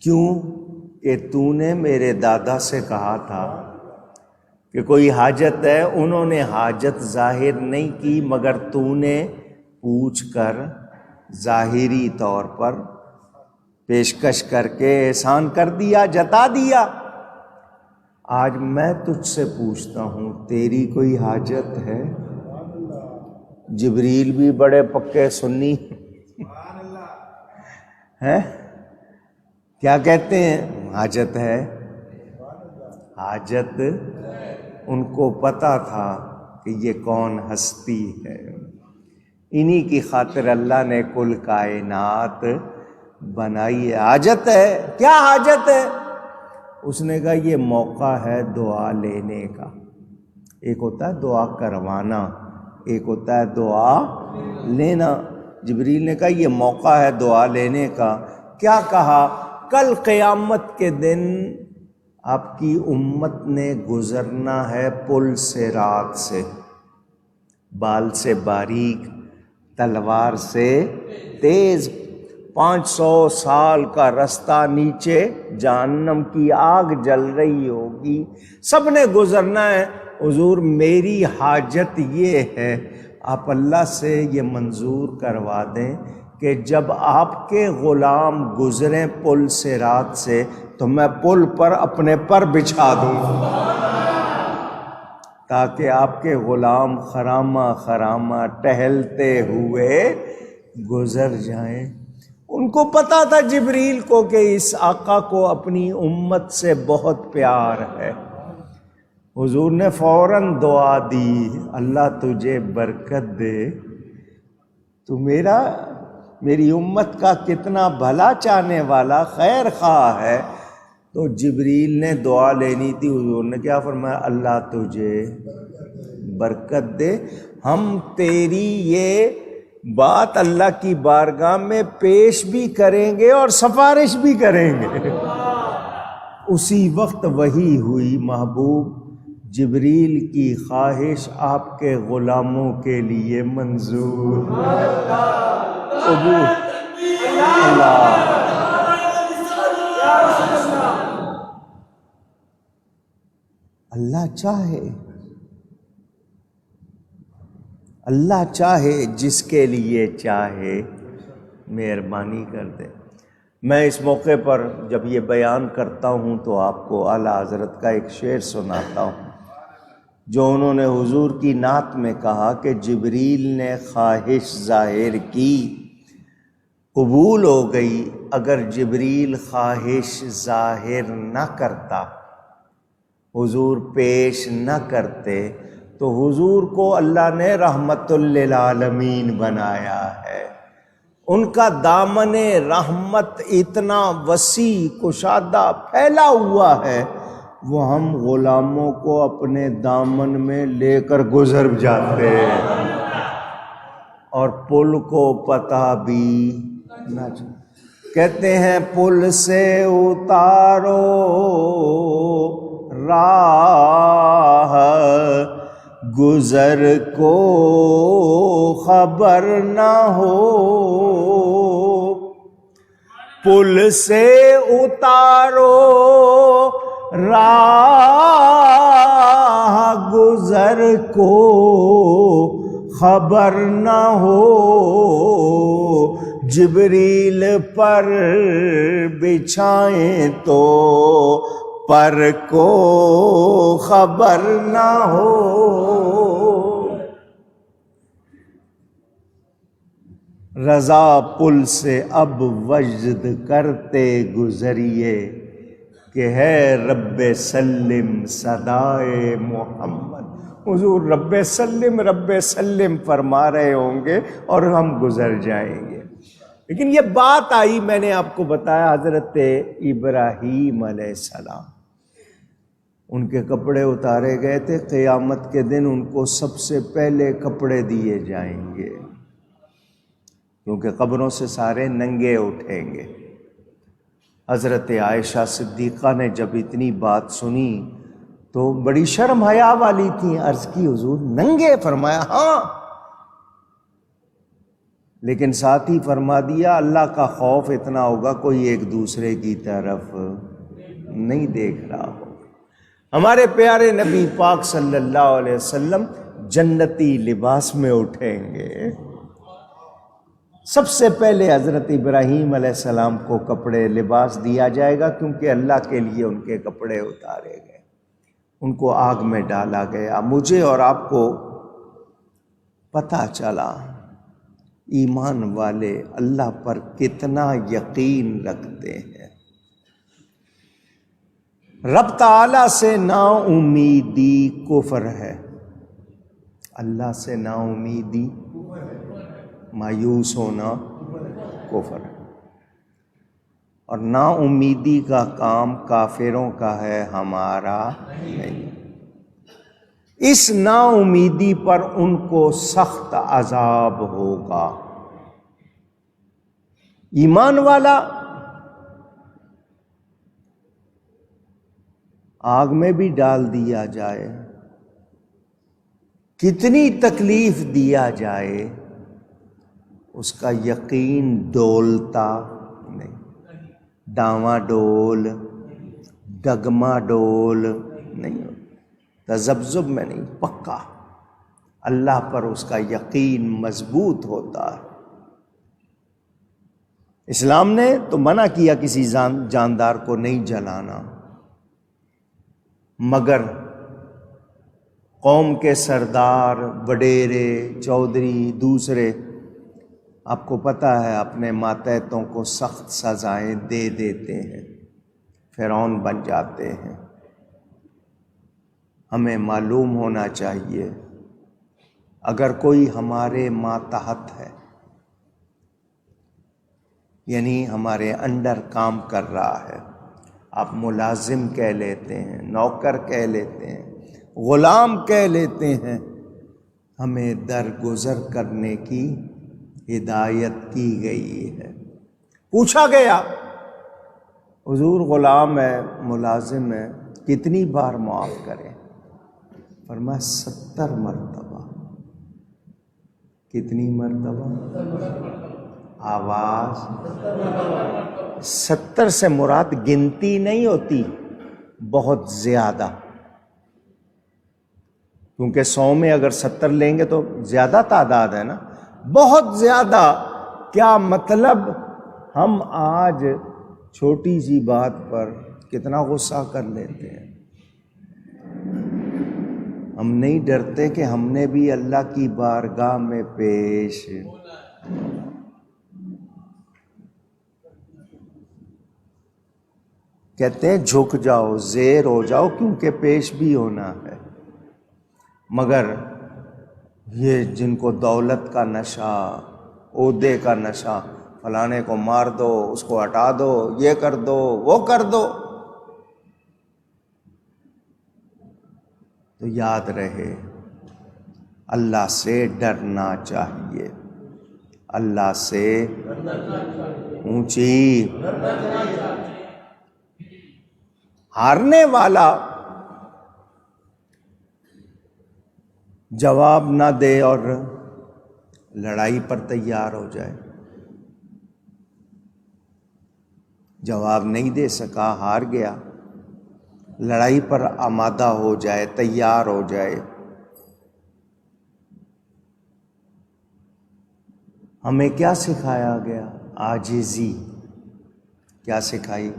کیوں کہ تو نے میرے دادا سے کہا تھا کہ کوئی حاجت ہے، انہوں نے حاجت ظاہر نہیں کی، مگر تو نے پوچھ کر ظاہری طور پر پیشکش کر کے احسان کر دیا، جتا دیا۔ آج میں تجھ سے پوچھتا ہوں تیری کوئی حاجت ہے؟ جبریل بھی بڑے پکے سنی ہیں، کیا کہتے ہیں؟ حاجت ہے۔ حاجت ان کو پتا تھا کہ یہ کون ہستی ہے، انہی کی خاطر اللہ نے کل کائنات بنائی ہے۔ حاجت ہے، کیا حاجت ہے؟ اس نے کہا یہ موقع ہے دعا لینے کا۔ ایک ہوتا ہے دعا کروانا، ایک ہوتا ہے دعا لینا۔ جبریل نے کہا یہ موقع ہے دعا لینے کا۔ کیا کہا؟ کل قیامت کے دن آپ کی امت نے گزرنا ہے پل صراط سے، بال سے باریک، تلوار سے تیز، 500 سال کا رستہ، نیچے جہنم کی آگ جل رہی ہوگی، سب نے گزرنا ہے۔ حضور میری حاجت یہ ہے، آپ اللہ سے یہ منظور کروا دیں کہ جب آپ کے غلام گزریں پل صراط سے تو میں پل پر اپنے پر بچھا دوں، تاکہ آپ کے غلام خرامہ خرامہ ٹہلتے ہوئے گزر جائیں۔ ان کو پتا تھا جبریل کو کہ اس آقا کو اپنی امت سے بہت پیار ہے۔ حضور نے فوراً دعا دی، اللہ تجھے برکت دے، تو میری امت کا کتنا بھلا چاہنے والا، خیر خواہ ہے۔ تو جبریل نے دعا لینی تھی، حضور نے کیا فرمایا؟ اللہ تجھے برکت دے، ہم تیری یہ بات اللہ کی بارگاہ میں پیش بھی کریں گے اور سفارش بھی کریں گے۔ اسی وقت وحی ہوئی، محبوب جبریل کی خواہش آپ کے غلاموں کے لیے منظور، قبول۔ اللہ چاہے اللہ چاہے جس کے لیے چاہے مہربانی کر دے۔ میں اس موقع پر جب یہ بیان کرتا ہوں تو آپ کو اعلیٰ حضرت کا ایک شعر سناتا ہوں جو انہوں نے حضور کی نعت میں کہا کہ جبریل نے خواہش ظاہر کی قبول ہو گئی، اگر جبریل خواہش ظاہر نہ کرتا، حضور پیش نہ کرتے، تو حضور کو اللہ نے رحمت للعالمین بنایا ہے۔ ان کا دامن رحمت اتنا وسیع کشادہ پھیلا ہوا ہے، وہ ہم غلاموں کو اپنے دامن میں لے کر گزر جاتے ہیں اور پل کو پتہ بھی نہ چلے۔ کہتے ہیں پل سے اتارو راہ گزر کو خبر نہ ہو، پل سے اتارو راہ گزر کو خبر نہ ہو، جبریل پر بچھائیں تو پر کو خبر نہ ہو۔ رضا پل سے اب وجد کرتے گزریے کہ ہے رب سلم صدائے محمد۔ حضور رب سلم فرما رہے ہوں گے اور ہم گزر جائیں گے۔ لیکن یہ بات آئی، میں نے آپ کو بتایا، حضرت ابراہیم علیہ السلام، ان کے کپڑے اتارے گئے تھے، قیامت کے دن ان کو سب سے پہلے کپڑے دیے جائیں گے کیونکہ قبروں سے سارے ننگے اٹھیں گے۔ حضرت عائشہ صدیقہ نے جب اتنی بات سنی تو بڑی شرم حیا والی تھیں، عرض کی حضور ننگے؟ فرمایا ہاں، لیکن ساتھ ہی فرما دیا اللہ کا خوف اتنا ہوگا کوئی ایک دوسرے کی طرف نہیں دیکھ رہا ہو۔ ہمارے پیارے نبی پاک صلی اللہ علیہ وسلم جنتی لباس میں اٹھیں گے۔ سب سے پہلے حضرت ابراہیم علیہ السلام کو کپڑے لباس دیا جائے گا کیونکہ اللہ کے لیے ان کے کپڑے اتارے گئے، ان کو آگ میں ڈالا گیا۔ مجھے اور آپ کو پتہ چلا ایمان والے اللہ پر کتنا یقین رکھتے ہیں۔ رب تعالیٰ سے نا امیدی کفر ہے، اللہ سے نا امیدی مایوس ہونا کفر ہے، اور نا امیدی کا کام کافروں کا ہے، ہمارا نہیں۔ اس نا امیدی پر ان کو سخت عذاب ہوگا۔ ایمان والا آگ میں بھی ڈال دیا جائے، کتنی تکلیف دیا جائے، اس کا یقین ڈولتا نہیں، ڈاواں ڈول ڈگما ڈول نہیں ہوتا، تذبذب میں نہیں، پکا اللہ پر اس کا یقین مضبوط ہوتا ہے۔ اسلام نے تو منع کیا کسی جاندار کو نہیں جلانا، مگر قوم کے سردار، وڈیرے، چودھری، دوسرے، آپ کو پتہ ہے اپنے ماتحتوں کو سخت سزائیں دے دیتے ہیں، فرعون بن جاتے ہیں۔ ہمیں معلوم ہونا چاہیے اگر کوئی ہمارے ماتحت ہے، یعنی ہمارے انڈر کام کر رہا ہے، آپ ملازم کہہ لیتے ہیں، نوکر کہہ لیتے ہیں، غلام کہہ لیتے ہیں، ہمیں درگزر کرنے کی ہدایت کی گئی ہے۔ پوچھا گیا حضور غلام ہے، ملازم ہے، کتنی بار معاف کریں؟ فرمایا 70 مرتبہ۔ کتنی مرتبہ؟ آواز 70 سے مراد گنتی نہیں ہوتی، بہت زیادہ۔ کیونکہ 100 میں اگر 70 لیں گے تو زیادہ تعداد ہے نا، بہت زیادہ۔ کیا مطلب؟ ہم آج چھوٹی سی بات پر کتنا غصہ کر لیتے ہیں۔ ہم نہیں ڈرتے کہ ہم نے بھی اللہ کی بارگاہ میں پیش کہتے ہیں جھک جاؤ، زیر ہو جاؤ، کیونکہ پیش بھی ہونا ہے۔ مگر یہ جن کو دولت کا نشہ، عہدے کا نشہ، فلانے کو مار دو، اس کو ہٹا دو، یہ کر دو، وہ کر دو، تو یاد رہے اللہ سے ڈرنا چاہیے، اللہ سے اونچی۔ ہارنے والا جواب نہ دے اور لڑائی پر تیار ہو جائے، جواب نہیں دے سکا، ہار گیا، لڑائی پر آمادہ ہو جائے، تیار ہو جائے۔ ہمیں کیا سکھایا گیا؟ عاجزی۔ کیا سکھائی؟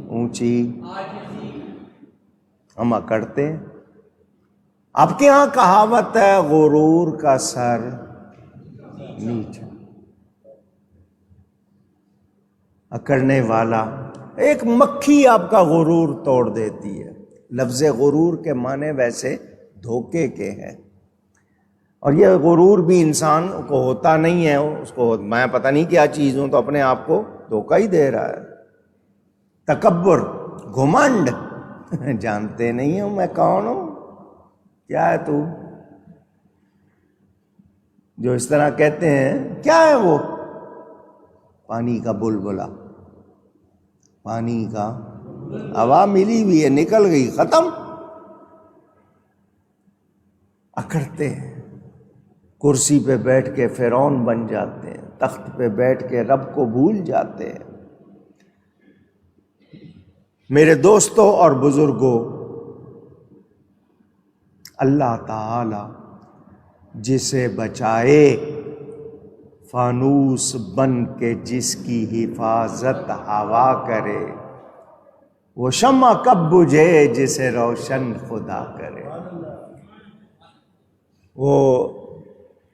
اونچی۔ ہم اکڑتے ہیں۔ آپ کے ہاں کہاوت ہے غرور کا سر نیچا۔ اکڑنے والا، ایک مکھی آپ کا غرور توڑ دیتی ہے۔ لفظ غرور کے معنی ویسے دھوکے کے ہیں، اور یہ غرور بھی انسان کو ہوتا نہیں ہے، اس کو میں پتہ نہیں کیا چیز ہوں، تو اپنے آپ کو دھوکہ ہی دے رہا ہے۔ تکبر، گھمنڈ، جانتے نہیں ہوں میں کون ہوں، کیا ہے تو؟ جو اس طرح کہتے ہیں، کیا ہے وہ؟ پانی کا بلبلا، پانی کا ہوا ملی ہوئی ہے، نکل گئی، ختم۔ اکڑتے ہیں، کرسی پہ بیٹھ کے فرعون بن جاتے ہیں، تخت پہ بیٹھ کے رب کو بھول جاتے ہیں۔ میرے دوستوں اور بزرگوں، اللہ تعالی جسے بچائے فانوس بن کے جس کی حفاظت ہوا کرے، وہ شمع کب بجھے جسے روشن خدا کرے۔ وہ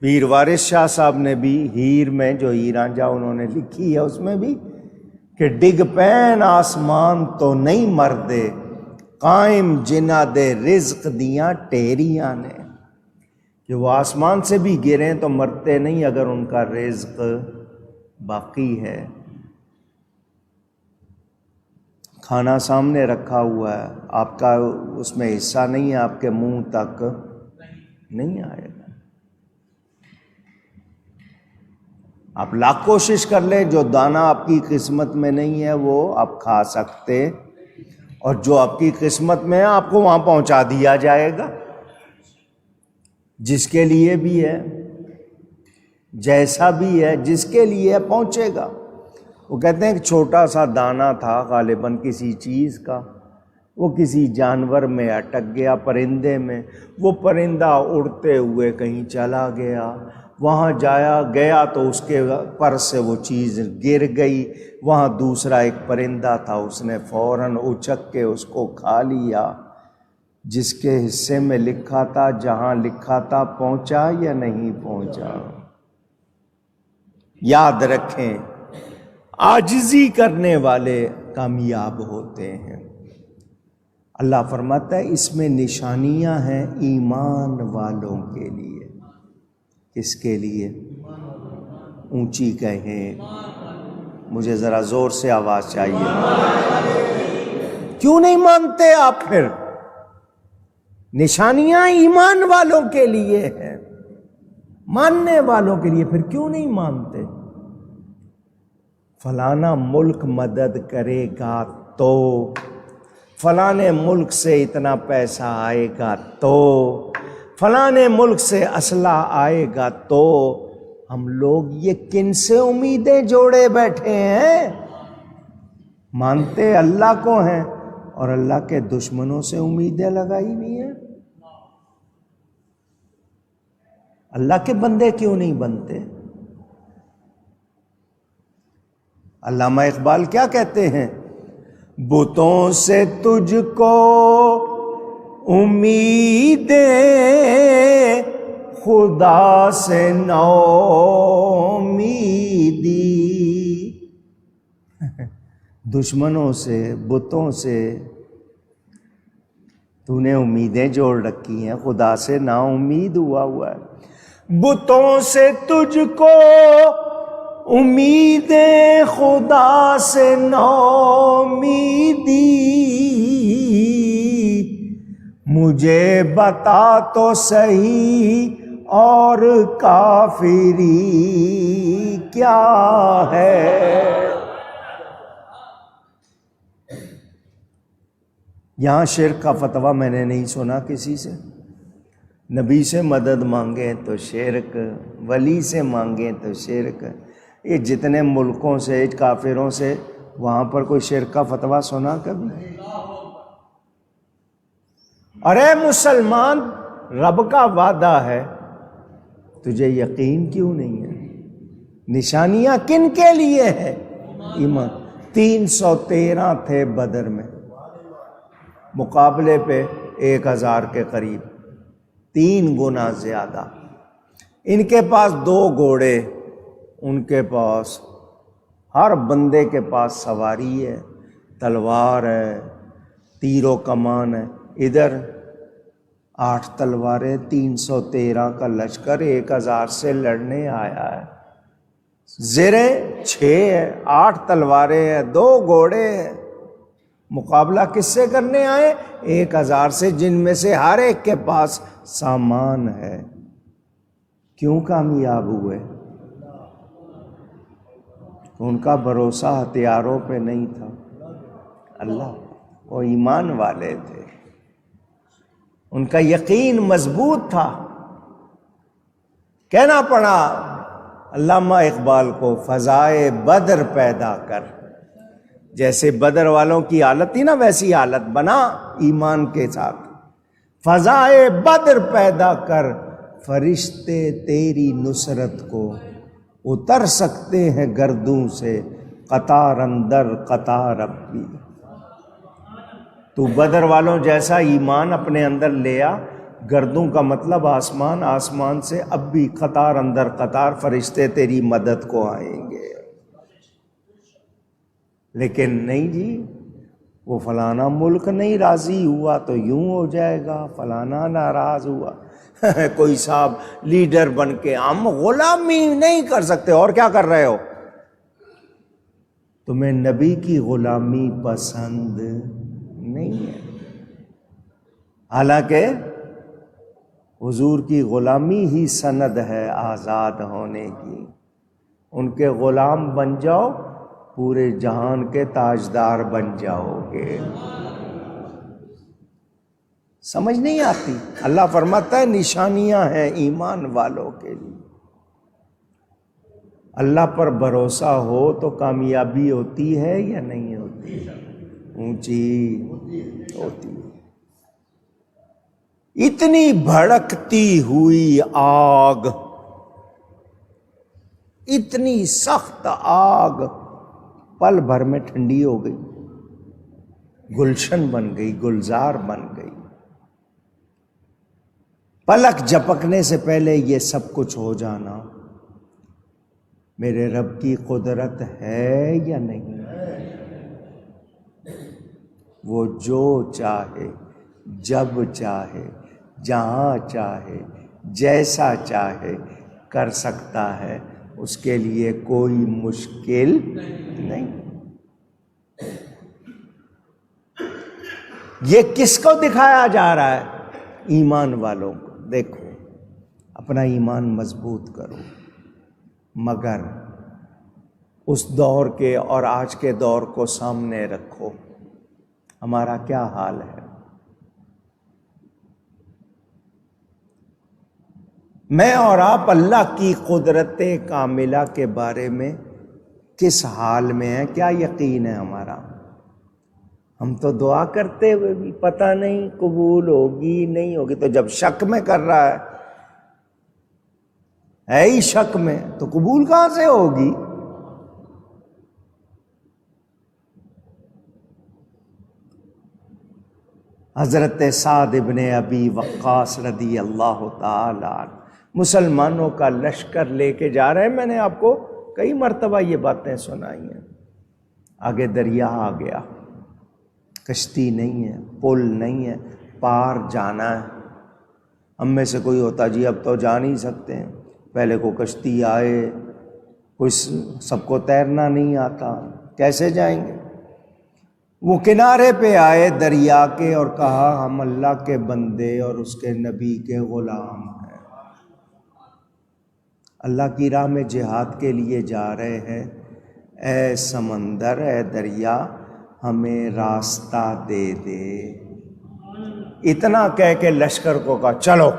پیر وارث شاہ صاحب نے بھی ہیر میں، جو ہیر رانجھا انہوں نے لکھی ہے، اس میں بھی کہ ڈگ پین آسمان تو نہیں مردے، قائم جنہ دے رزق دیاں ٹیریاں نے، کہ وہ آسمان سے بھی گریں تو مرتے نہیں اگر ان کا رزق باقی ہے۔ کھانا سامنے رکھا ہوا ہے، آپ کا اس میں حصہ نہیں ہے، آپ کے منہ تک نہیں آئے گا۔ آپ لاکھ کوشش کر لیں، جو دانہ آپ کی قسمت میں نہیں ہے وہ آپ کھا سکتے، اور جو آپ کی قسمت میں ہے آپ کو وہاں پہنچا دیا جائے گا۔ جس کے لیے بھی ہے، جیسا بھی ہے، جس کے لیے پہنچے گا۔ وہ کہتے ہیں کہ چھوٹا سا دانہ تھا غالباً کسی چیز کا، وہ کسی جانور میں اٹک گیا، پرندے میں، وہ پرندہ اڑتے ہوئے کہیں چلا گیا، وہاں گیا تو اس کے پر سے وہ چیز گر گئی، وہاں دوسرا ایک پرندہ تھا، اس نے فوراً اچک کے اس کو کھا لیا۔ جس کے حصے میں لکھا تھا، جہاں لکھا تھا، پہنچا یا نہیں پہنچا؟ یاد رکھیں، عاجزی کرنے والے کامیاب ہوتے ہیں۔ اللہ فرماتا ہے اس میں نشانیاں ہیں ایمان والوں کے لیے۔ کس کے لیے؟ اونچی کہیں، مجھے ذرا زور سے آواز چاہیے۔ کیوں نہیں مانتے آپ پھر؟ نشانیاں ایمان والوں کے لیے ہیں، ماننے والوں کے لیے پھر کیوں نہیں مانتے؟ فلانا ملک مدد کرے گا تو، فلانے ملک سے اتنا پیسہ آئے گا تو، فلانے ملک سے اسلحہ آئے گا تو، ہم لوگ یہ کن سے امیدیں جوڑے بیٹھے ہیں؟ مانتے اللہ کو ہیں اور اللہ کے دشمنوں سے امیدیں لگائی ہوئی ہیں۔ اللہ کے بندے کیوں نہیں بنتے؟ علامہ اقبال کیا کہتے ہیں؟ بتوں سے تجھ کو امیدیں، خدا سے نومیدی، دشمنوں سے، بتوں سے تو نے امیدیں جوڑ رکھی ہیں، خدا سے نا امید ہوا ہے۔ بتوں سے تجھ کو امیدیں، خدا سے نومیدی، مجھے بتا تو صحیح اور کافری کیا ہے۔ یہاں شرک کا فتویٰ میں نے نہیں سنا کسی سے۔ نبی سے مدد مانگیں تو شرک، ولی سے مانگیں تو شرک۔ یہ جتنے ملکوں سے، کافروں سے، وہاں پر کوئی شرک کا فتویٰ سنا کبھی؟ ارے مسلمان، رب کا وعدہ ہے، تجھے یقین کیوں نہیں ہے؟ نشانیاں کن کے لیے ہیں؟ ایمان۔ 313 تھے بدر میں، مقابلے پہ 1000 کے قریب، 3 گنا زیادہ۔ ان کے پاس 2 گھوڑے، ان کے پاس ہر بندے کے پاس سواری ہے، تلوار ہے، تیر و کمان ہے۔ ادھر 8 تلواریں، 313 کا لشکر 1000 سے لڑنے آیا ہے۔ زریں 6 ہے، 8 تلواریں ہیں، 2 گھوڑے ہیں۔ مقابلہ کس سے کرنے آئے؟ 1000 سے، جن میں سے ہر ایک کے پاس سامان ہے۔ کیوں کامیاب ہوئے؟ ان کا بھروسہ ہتھیاروں پہ نہیں تھا، اللہ، وہ ایمان والے تھے، ان کا یقین مضبوط تھا۔ کہنا پڑا علامہ اقبال کو، فضائے بدر پیدا کر۔ جیسے بدر والوں کی حالت تھی نا، ویسی حالت بنا ایمان کے ساتھ۔ فضائے بدر پیدا کر، فرشتے تیری نصرت کو اتر سکتے ہیں گردوں سے، قطار اندر قطار اب بھی۔ تو بدر والوں جیسا ایمان اپنے اندر لیا، گردوں کا مطلب آسمان، آسمان سے اب بھی قطار اندر قطار فرشتے تیری مدد کو آئیں گے۔ لیکن نہیں جی، وہ فلانا ملک نہیں راضی ہوا تو یوں ہو جائے گا، فلانا ناراض ہوا، کوئی صاحب لیڈر بن کے ہم غلامی نہیں کر سکتے، اور کیا کر رہے ہو؟ تمہیں نبی کی غلامی پسند نہیں ہے، حالانکہ حضور کی غلامی ہی سند ہے آزاد ہونے کی۔ ان کے غلام بن جاؤ، پورے جہان کے تاجدار بن جاؤ گے۔ سمجھ نہیں آتی؟ اللہ فرماتا ہے نشانیاں ہیں ایمان والوں کے لیے۔ اللہ پر بھروسہ ہو تو کامیابی ہوتی ہے یا نہیں ہوتی؟ اونچی ہوتی ہے۔ اتنی بھڑکتی ہوئی آگ، اتنی سخت آگ پل بھر میں ٹھنڈی ہو گئی، گلشن بن گئی، گلزار بن گئی۔ پلک جھپکنے سے پہلے یہ سب کچھ ہو جانا میرے رب کی قدرت ہے یا نہیں؟ وہ جو چاہے، جب چاہے، جہاں چاہے، جیسا چاہے کر سکتا ہے، اس کے لیے کوئی مشکل نہیں۔ یہ کس کو دکھایا جا رہا ہے؟ ایمان والوں کو۔ دیکھو، اپنا ایمان مضبوط کرو، مگر اس دور کے اور آج کے دور کو سامنے رکھو، ہمارا کیا حال ہے؟ میں اور آپ اللہ کی قدرت کاملہ کے بارے میں کس حال میں ہیں؟ کیا یقین ہے ہمارا؟ ہم تو دعا کرتے ہوئے بھی پتہ نہیں قبول ہوگی نہیں ہوگی، تو جب شک میں کر رہا ہے ہے ہی شک میں، تو قبول کہاں سے ہوگی؟ حضرت سعد ابن ابی وقاص رضی اللہ تعالی عنہ مسلمانوں کا لشکر لے کے جا رہے ہیں. میں نے آپ کو کئی مرتبہ یہ باتیں سنائی ہیں. آگے دریا آ گیا، کشتی نہیں ہے، پل نہیں ہے، پار جانا ہے. ہم میں سے کوئی ہوتا جی اب تو جا نہیں سکتے ہیں، پہلے کو کشتی آئے، کوئی سب کو تیرنا نہیں آتا، کیسے جائیں گے؟ وہ کنارے پہ آئے دریا کے اور کہا ہم اللہ کے بندے اور اس کے نبی کے غلام ہیں، اللہ کی راہ میں جہاد کے لیے جا رہے ہیں، اے سمندر، اے دریا، ہمیں راستہ دے دے. اتنا کہہ کے لشکر کو کہا چلو.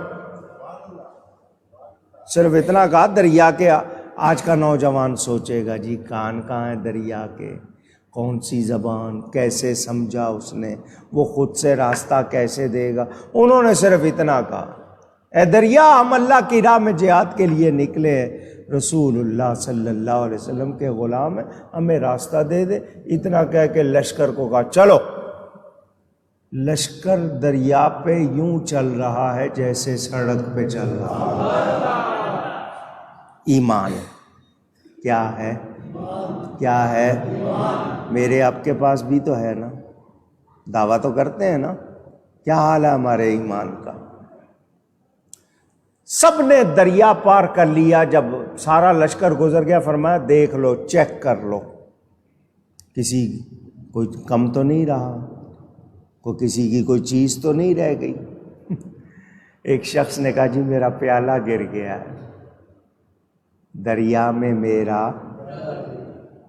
صرف اتنا کہا. دریا کے آج کا نوجوان سوچے گا جی کان کہاں ہے دریا کے، کون سی زبان، کیسے سمجھا اس نے، وہ خود سے راستہ کیسے دے گا. انہوں نے صرف اتنا کہا اے دریا ہم اللہ کی راہ میں جہاد کے لیے نکلے ہیں، رسول اللہ صلی اللہ علیہ وسلم کے غلام ہیں، ہمیں راستہ دے دے. اتنا کہہ کے لشکر کو کہا چلو. لشکر دریا پہ یوں چل رہا ہے جیسے سڑک پہ چل رہا ہے. ایمان کیا ہے؟ کیا ہے؟ میرے آپ کے پاس بھی تو ہے نا، دعویٰ تو کرتے ہیں نا. کیا حال ہے ہمارے ایمان کا؟ سب نے دریا پار کر لیا. جب سارا لشکر گزر گیا فرمایا دیکھ لو، چیک کر لو، کسی کوئی کم تو نہیں رہا، کوئی کسی کی کوئی چیز تو نہیں رہ گئی. ایک شخص نے کہا جی میرا پیالہ گر گیا ہے دریا میں، میرا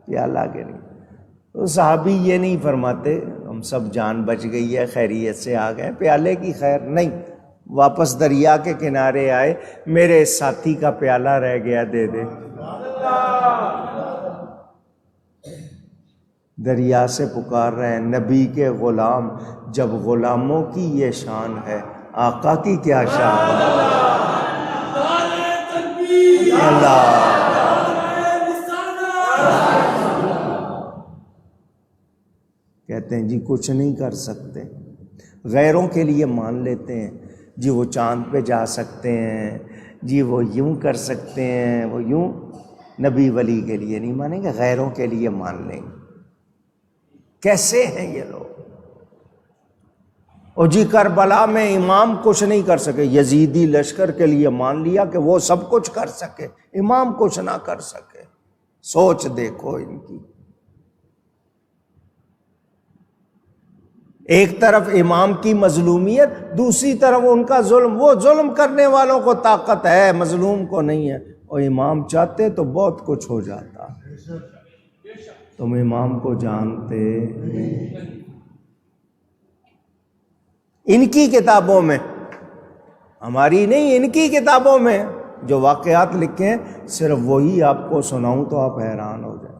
پیالہ گر گیا. تو صحابی یہ نہیں فرماتے ہم سب جان بچ گئی ہے، خیریت سے آ گئے، پیالے کی خیر نہیں. واپس دریا کے کنارے آئے، میرے ساتھی کا پیالہ رہ گیا، دے دے. دریا سے پکار رہے ہیں نبی کے غلام. جب غلاموں کی یہ شان ہے، آقا کی کیا شان ہے؟ اللہ کہتے ہیں جی کچھ نہیں کر سکتے، غیروں کے لیے مان لیتے ہیں جی وہ چاند پہ جا سکتے ہیں، جی وہ یوں کر سکتے ہیں، وہ یوں. نبی ولی کے لیے نہیں مانیں گے، غیروں کے لیے مان لیں گے. کیسے ہیں یہ لوگ؟ اور جی کربلا میں امام کچھ نہیں کر سکے، یزیدی لشکر کے لیے مان لیا کہ وہ سب کچھ کر سکے، امام کچھ نہ کر سکے. سوچ دیکھو ان کی. ایک طرف امام کی مظلومیت، دوسری طرف ان کا ظلم. وہ ظلم کرنے والوں کو طاقت ہے، مظلوم کو نہیں ہے. اور امام چاہتے تو بہت کچھ ہو جاتا. تم امام کو جانتے نہیں. ان کی کتابوں میں، ہماری نہیں، ان کی کتابوں میں جو واقعات لکھے ہیں صرف وہی آپ کو سناؤں تو آپ حیران ہو جائیں.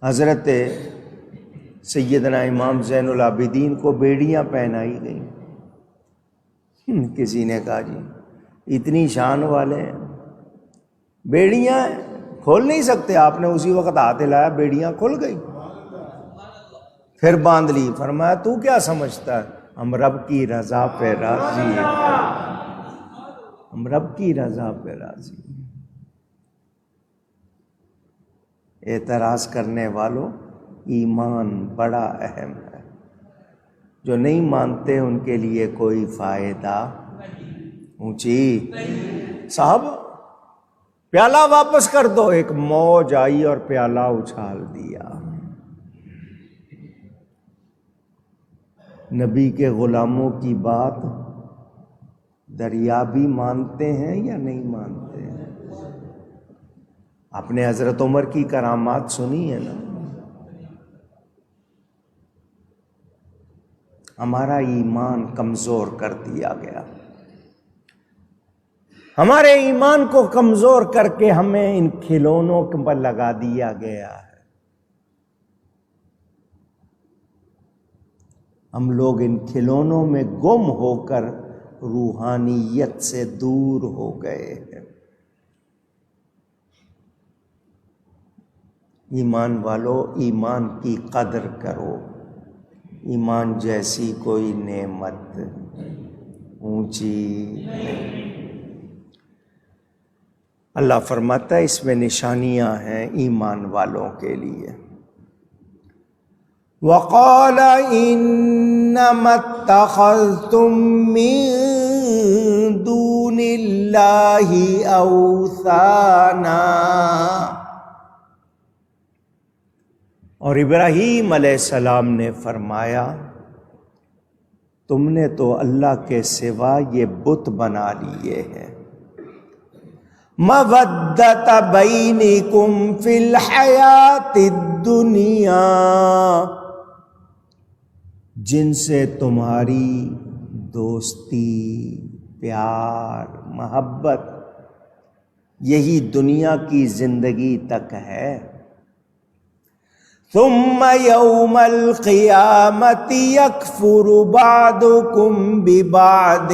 حضرت سیدنا امام زین العابدین کو بیڑیاں پہنائی گئیں. کسی نے کہا جی اتنی شان والے ہیں، بیڑیاں کھول نہیں سکتے. آپ نے اسی وقت ہاتھ ہلایا، بیڑیاں کھل گئی. پھر باندھ لی. فرمایا تو کیا سمجھتا ہے، ہم رب کی رضا پہ راضی ہیں، ہم رب کی رضا پہ راضی ہیں. اعتراض کرنے والوں، ایمان بڑا اہم ہے. جو نہیں مانتے ان کے لیے کوئی فائدہ. اونچی صاحب پیالہ واپس کر دو. ایک موج آئی اور پیالہ اچھال دیا. نبی کے غلاموں کی بات دریا بھی مانتے ہیں یا نہیں مانتے ہیں؟ آپ نے حضرت عمر کی کرامات سنی ہے نا. ہمارا ایمان کمزور کر دیا گیا. ہمارے ایمان کو کمزور کر کے ہمیں ان کھلونوں پر لگا دیا گیا ہے. ہم لوگ ان کھلونوں میں گم ہو کر روحانیت سے دور ہو گئے ہیں۔ ایمان والو، ایمان کی قدر کرو، ایمان جیسی کوئی نعمت اونچی نہیں۔ اللہ فرماتا ہے اس میں نشانیاں ہیں ایمان والوں کے لیے۔ وَقَالَ إِنَّمَا اتَّخَذْتُم مِّن دُونِ اللَّهِ أَوْثَانًا، اور ابراہیم علیہ السلام نے فرمایا تم نے تو اللہ کے سوا یہ بت بنا لیے ہیں۔ مودۃ بینکم فی الحیات الدنیا، جن سے تمہاری دوستی، پیار، محبت یہی دنیا کی زندگی تک ہے۔ ثم یوم القیامت یکفر بعضکم ببعض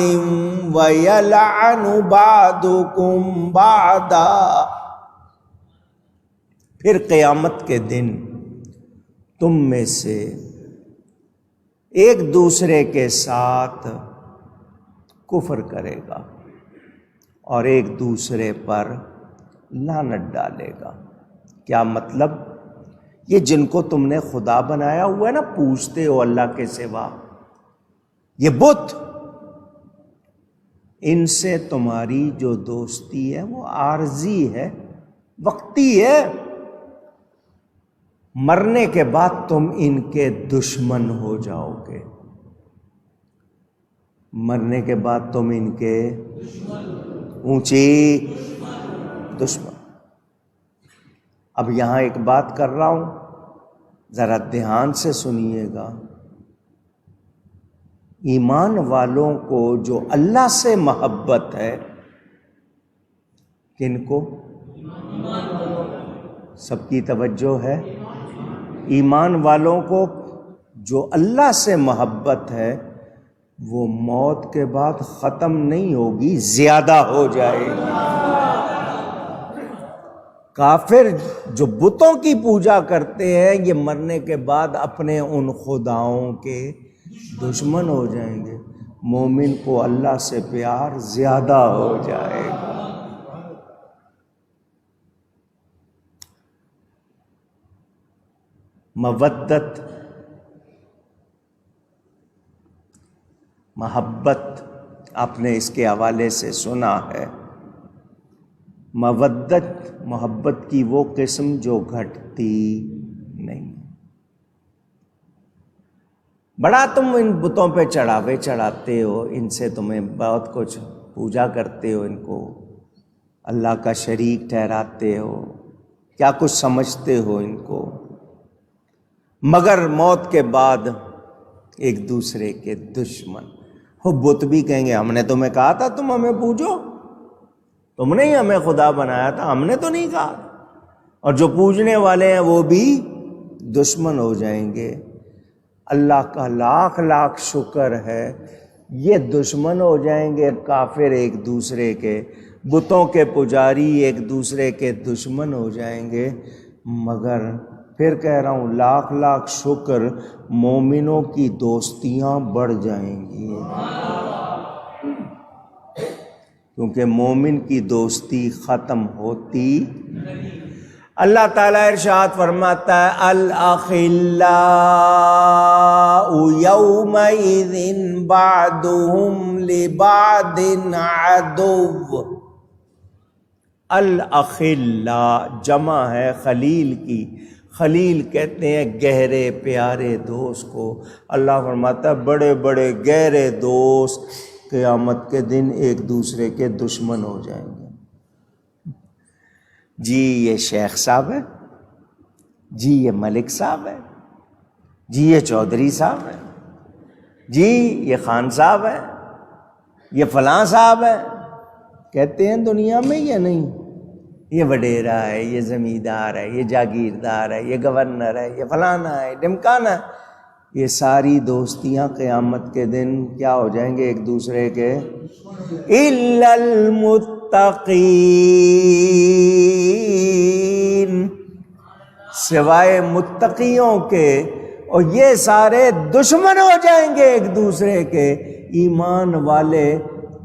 ویلعن بعضکم بعضا، پھر قیامت کے دن تم میں سے ایک دوسرے کے ساتھ کفر کرے گا اور ایک دوسرے پر لعنت ڈالے گا۔ کیا مطلب؟ یہ جن کو تم نے خدا بنایا ہوا ہے نا، پوچھتے ہو اللہ کے سوا، یہ بت، ان سے تمہاری جو دوستی ہے وہ عارضی ہے، وقتی ہے، مرنے کے بعد تم ان کے دشمن ہو جاؤ گے، مرنے کے بعد تم ان کے اونچی دشمن۔ اب یہاں ایک بات کر رہا ہوں، ذرا دھیان سے سنیے گا۔ ایمان والوں کو جو اللہ سے محبت ہے، کن کو؟ سب کی توجہ ہے؟ ایمان والوں کو جو اللہ سے محبت ہے وہ موت کے بعد ختم نہیں ہوگی، زیادہ ہو جائے گی۔ کافر جو بتوں کی پوجا کرتے ہیں، یہ مرنے کے بعد اپنے ان خداؤں کے دشمن ہو جائیں گے، مومن کو اللہ سے پیار زیادہ ہو جائے گا۔ مودت، محبت، آپ نے اس کے حوالے سے سنا ہے، مودت، محبت کی وہ قسم جو گھٹتی نہیں۔ بڑا تم ان بتوں پہ چڑھاوے چڑھاتے ہو، ان سے تمہیں بہت کچھ پوجا کرتے ہو، ان کو اللہ کا شریک ٹھہراتے ہو، کیا کچھ سمجھتے ہو ان کو، مگر موت کے بعد ایک دوسرے کے دشمن ہو۔ بت بھی کہیں گے ہم نے تمہیں کہا تھا تم ہمیں پوجو، تم نے ہی ہمیں خدا بنایا تھا، ہم نے تو نہیں کہا۔ اور جو پوجنے والے ہیں وہ بھی دشمن ہو جائیں گے۔ اللہ کا لاکھ لاکھ شکر ہے، یہ دشمن ہو جائیں گے کافر ایک دوسرے کے، بتوں کے پجاری ایک دوسرے کے دشمن ہو جائیں گے، مگر پھر کہہ رہا ہوں لاکھ لاکھ شکر، مومنوں کی دوستیاں بڑھ جائیں گی، کیونکہ مومن کی دوستی ختم ہوتی۔ اللہ تعالیٰ ارشاد فرماتا ہے الاخلاء یومئذ بعضهم لبعض عدو۔ الاخلاء جمع ہے خلیل کی، خلیل کہتے ہیں گہرے پیارے دوست کو۔ اللہ فرماتا ہے بڑے بڑے گہرے دوست قیامت کے دن ایک دوسرے کے دشمن ہو جائیں گے۔ جی یہ شیخ صاحب ہے، جی یہ ملک صاحب ہے، جی یہ چودھری صاحب ہے، جی یہ خان صاحب ہے، یہ فلاں صاحب ہے، کہتے ہیں دنیا میں یا نہیں؟ یہ وڈیرا ہے، یہ زمیندار ہے، یہ جاگیردار ہے، یہ گورنر ہے، یہ فلانا ہے، ڈمکانا ہے، یہ ساری دوستیاں قیامت کے دن کیا ہو جائیں گے ایک دوسرے کے؟ الا المتقین، سوائے متقیوں کے، اور یہ سارے دشمن ہو جائیں گے ایک دوسرے کے۔ ایمان والے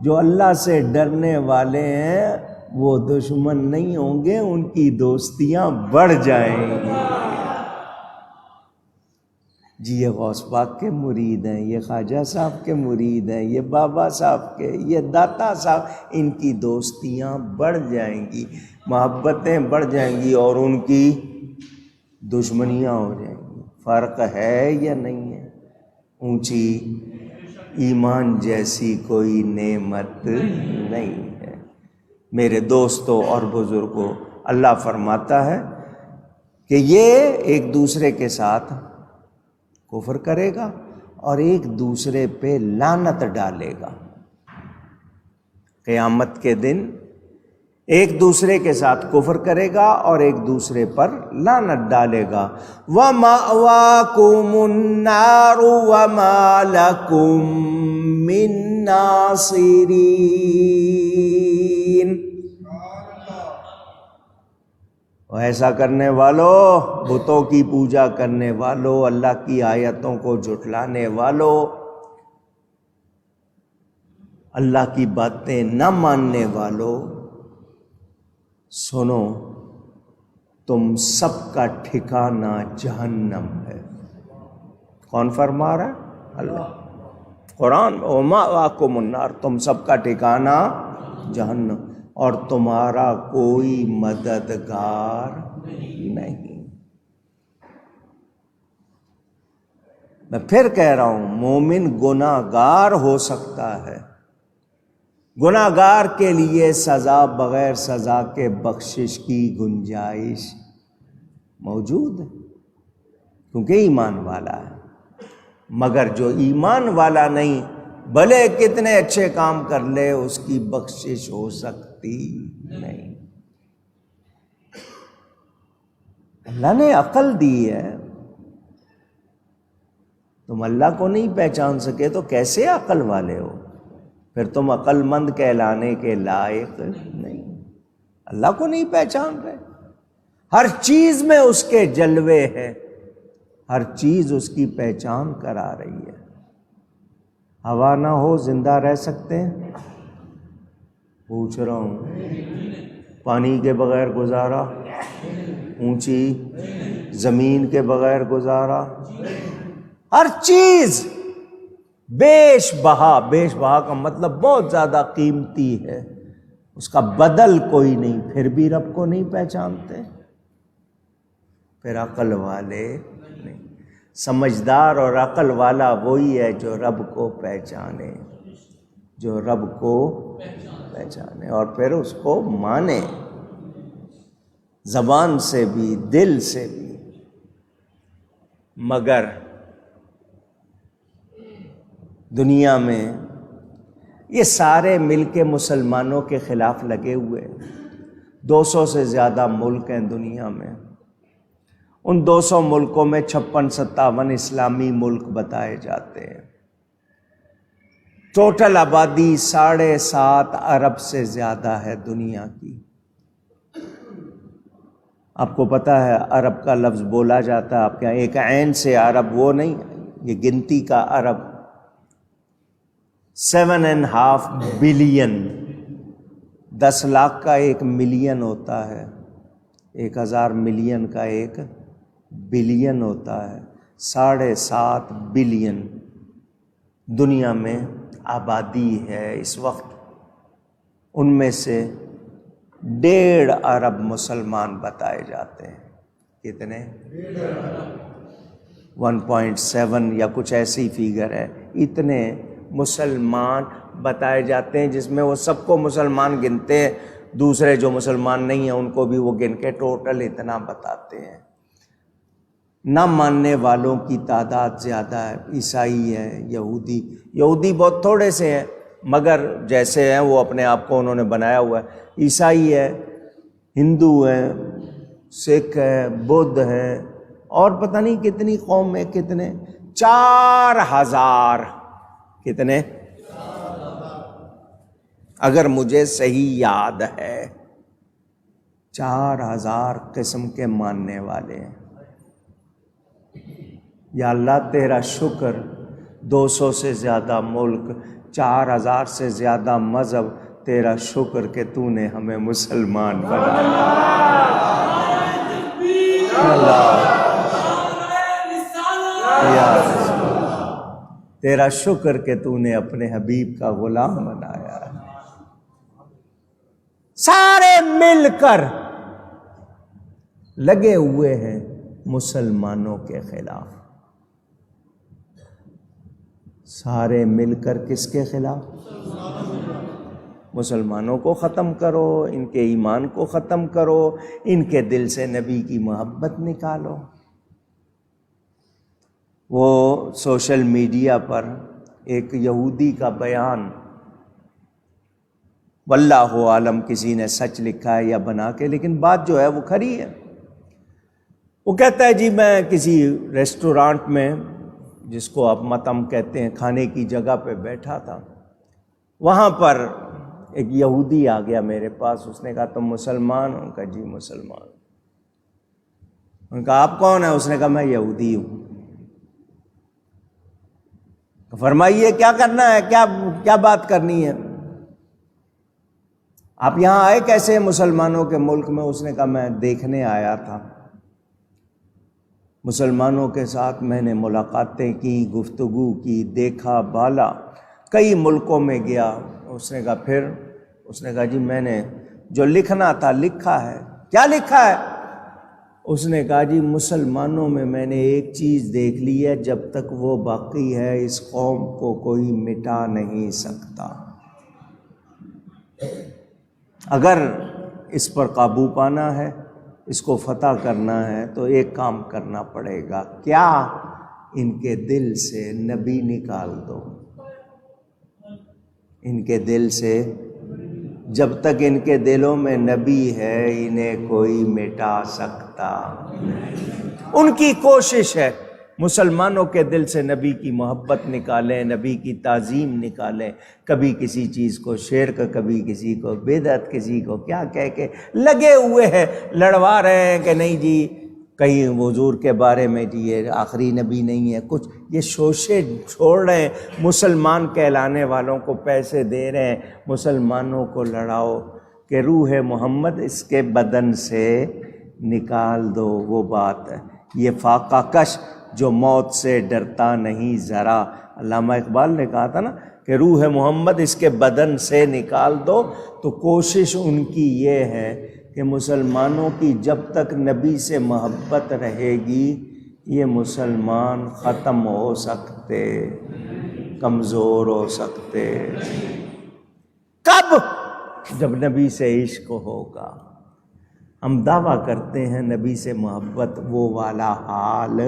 جو اللہ سے ڈرنے والے ہیں وہ دشمن نہیں ہوں گے، ان کی دوستیاں بڑھ جائیں گی۔ جی یہ غوث پاک کے مرید ہیں، یہ خواجہ صاحب کے مرید ہیں، یہ بابا صاحب کے، یہ داتا صاحب، ان کی دوستیاں بڑھ جائیں گی، محبتیں بڑھ جائیں گی، اور ان کی دشمنیاں ہو جائیں گی۔ فرق ہے یا نہیں ہے؟ اونچی ایمان جیسی کوئی نعمت نہیں ہے۔ میرے دوستوں اور بزرگوں، اللہ فرماتا ہے کہ یہ ایک دوسرے کے ساتھ کفر کرے گا اور ایک دوسرے پہ لعنت ڈالے گا۔ قیامت کے دن ایک دوسرے کے ساتھ کفر کرے گا اور ایک دوسرے پر لعنت ڈالے گا۔ وَمَأْوَاكُمُ النَّارُ وَمَا لَكُم مِّن نَاصِرِينَ۔ ایسا کرنے والو، بتوں کی پوجا کرنے والو، اللہ کی آیتوں کو جھٹلانے والو، اللہ کی باتیں نہ ماننے والو، سنو، تم سب کا ٹھکانہ جہنم ہے۔ کون فرما رہا ہے؟ اللہ۔ قرآن، وَمَأْوَاكُمُ النَّارُ، تم سب کا ٹھکانہ جہنم، اور تمہارا کوئی مددگار نہیں۔ میں پھر کہہ رہا ہوں، مومن گناہ گار ہو سکتا ہے، گناہ گار کے لیے سزا بغیر سزا کے بخشش کی گنجائش موجود ہے، کیونکہ ایمان والا ہے۔ مگر جو ایمان والا نہیں، بھلے کتنے اچھے کام کر لے، اس کی بخشش ہو سکتی نہیں۔ اللہ نے عقل دی ہے، تم اللہ کو نہیں پہچان سکے تو کیسے عقل والے ہو؟ پھر تم عقل مند کہلانے کے لائق نہیں، اللہ کو نہیں پہچان رہے۔ ہر چیز میں اس کے جلوے ہیں، ہر چیز اس کی پہچان کرا رہی ہے۔ ہوا نہ ہو زندہ رہ سکتے ہیں؟ پوچھ رہا ہوں، پانی کے بغیر گزارا؟ اونچی زمین کے بغیر گزارا؟ ہر چیز بیش بہا، بیش بہا کا مطلب بہت زیادہ قیمتی ہے، اس کا بدل کوئی نہیں، پھر بھی رب کو نہیں پہچانتے؟ پھر عقل والے نہیں۔ سمجھدار اور عقل والا وہی ہے جو رب کو پہچانے، جو رب کو پہچانے اور پھر اس کو مانے، زبان سے بھی دل سے بھی۔ مگر دنیا میں یہ سارے مل کے مسلمانوں کے خلاف لگے ہوئے، 200 سے زیادہ ملک ہیں دنیا میں، ان 200 ملکوں میں 56-57 اسلامی ملک بتائے جاتے ہیں۔ ٹوٹل آبادی 7.5 ارب سے زیادہ ہے دنیا کی۔ آپ کو پتہ ہے عرب کا لفظ بولا جاتا ہے آپ کے یہاں، ایک عین سے عرب، وہ نہیں، یہ گنتی کا عرب، 7.5 بلین، 10 لاکھ کا 1 ملین ہوتا ہے، 1000 ملین کا 1 بلین ہوتا ہے، 7.5 بلین دنیا میں آبادی ہے اس وقت۔ ان میں سے 1.5 ارب مسلمان بتائے جاتے ہیں۔ کتنے؟ 1.7 یا کچھ ایسی فیگر ہے، اتنے مسلمان بتائے جاتے ہیں، جس میں وہ سب کو مسلمان گنتے ہیں، دوسرے جو مسلمان نہیں ہیں ان کو بھی وہ گن کے ٹوٹل اتنا بتاتے ہیں۔ نہ ماننے والوں کی تعداد زیادہ ہے، عیسائی ہے، یہودی بہت تھوڑے سے ہیں، مگر جیسے ہیں وہ اپنے آپ کو انہوں نے بنایا ہوا ہے۔ عیسائی ہے، ہندو ہیں، سکھ ہیں، بدھ ہیں، اور پتہ نہیں کتنی قوم میں کتنے 4,000 کتنے؟ اگر مجھے صحیح یاد ہے 4,000 قسم کے ماننے والے ہیں۔ یا اللہ تیرا شکر، 200 سے زیادہ ملک، 4,000 سے زیادہ مذہب، تیرا شکر کہ تو نے ہمیں مسلمان بنایا۔ تیرا شکر کہ تو نے اپنے حبیب کا غلام بنایا۔ سارے مل کر لگے ہوئے ہیں مسلمانوں کے خلاف۔ سارے مل کر کس کے خلاف؟ مسلمانوں کو ختم کرو، ان کے ایمان کو ختم کرو، ان کے دل سے نبی کی محبت نکالو۔ وہ سوشل میڈیا پر ایک یہودی کا بیان، واللہ عالم کسی نے سچ لکھا ہے یا بنا کے، لیکن بات جو ہے وہ کھری ہے۔ وہ کہتا ہے جی میں کسی ریسٹورانٹ میں، جس کو آپ مطعم کہتے ہیں، کھانے کی جگہ پہ بیٹھا تھا، وہاں پر ایک یہودی آ گیا میرے پاس، اس نے کہا تم مسلمان ہو؟ ان کا جی مسلمان۔ ان کا آپ کون ہیں؟ اس نے کہا میں یہودی ہوں۔ فرمائیے کیا کرنا ہے، کیا بات کرنی ہے؟ آپ یہاں آئے کیسے مسلمانوں کے ملک میں؟ اس نے کہا میں دیکھنے آیا تھا، مسلمانوں کے ساتھ میں نے ملاقاتیں کی، گفتگو کی، دیکھا بالا، کئی ملکوں میں گیا۔ اس نے کہا پھر؟ اس نے کہا جی میں نے جو لکھنا تھا لکھا ہے۔ کیا لکھا ہے؟ اس نے کہا جی مسلمانوں میں میں نے ایک چیز دیکھ لی ہے، جب تک وہ باقی ہے اس قوم کو کوئی مٹا نہیں سکتا۔ اگر اس پر قابو پانا ہے، اس کو فتح کرنا ہے، تو ایک کام کرنا پڑے گا۔ کیا؟ ان کے دل سے نبی نکال دو۔ ان کے دل سے، جب تک ان کے دلوں میں نبی ہے انہیں کوئی مٹا سکتا۔ ان کی کوشش ہے مسلمانوں کے دل سے نبی کی محبت نکالیں، نبی کی تعظیم نکالیں۔ کبھی کسی چیز کو شرک، کبھی کسی کو بدعت، کسی کو کیا کہہ کے لگے ہوئے ہیں، لڑوا رہے ہیں کہ نہیں جی کہیں حضور کے بارے میں جی یہ آخری نبی نہیں ہے کچھ، یہ شوشے چھوڑ رہے ہیں۔ مسلمان کہلانے والوں کو پیسے دے رہے ہیں، مسلمانوں کو لڑاؤ کہ روح محمد اس کے بدن سے نکال دو۔ وہ بات ہے، یہ فاقہ کش جو موت سے ڈرتا نہیں ذرا۔ علامہ اقبال نے کہا تھا نا کہ روح محمد اس کے بدن سے نکال دو۔ تو کوشش ان کی یہ ہے کہ مسلمانوں کی جب تک نبی سے محبت رہے گی یہ مسلمان ختم ہو سکتے، کمزور ہو سکتے۔ کب؟ جب نبی سے عشق ہوگا۔ ہم دعویٰ کرتے ہیں نبی سے محبت، وہ والا حال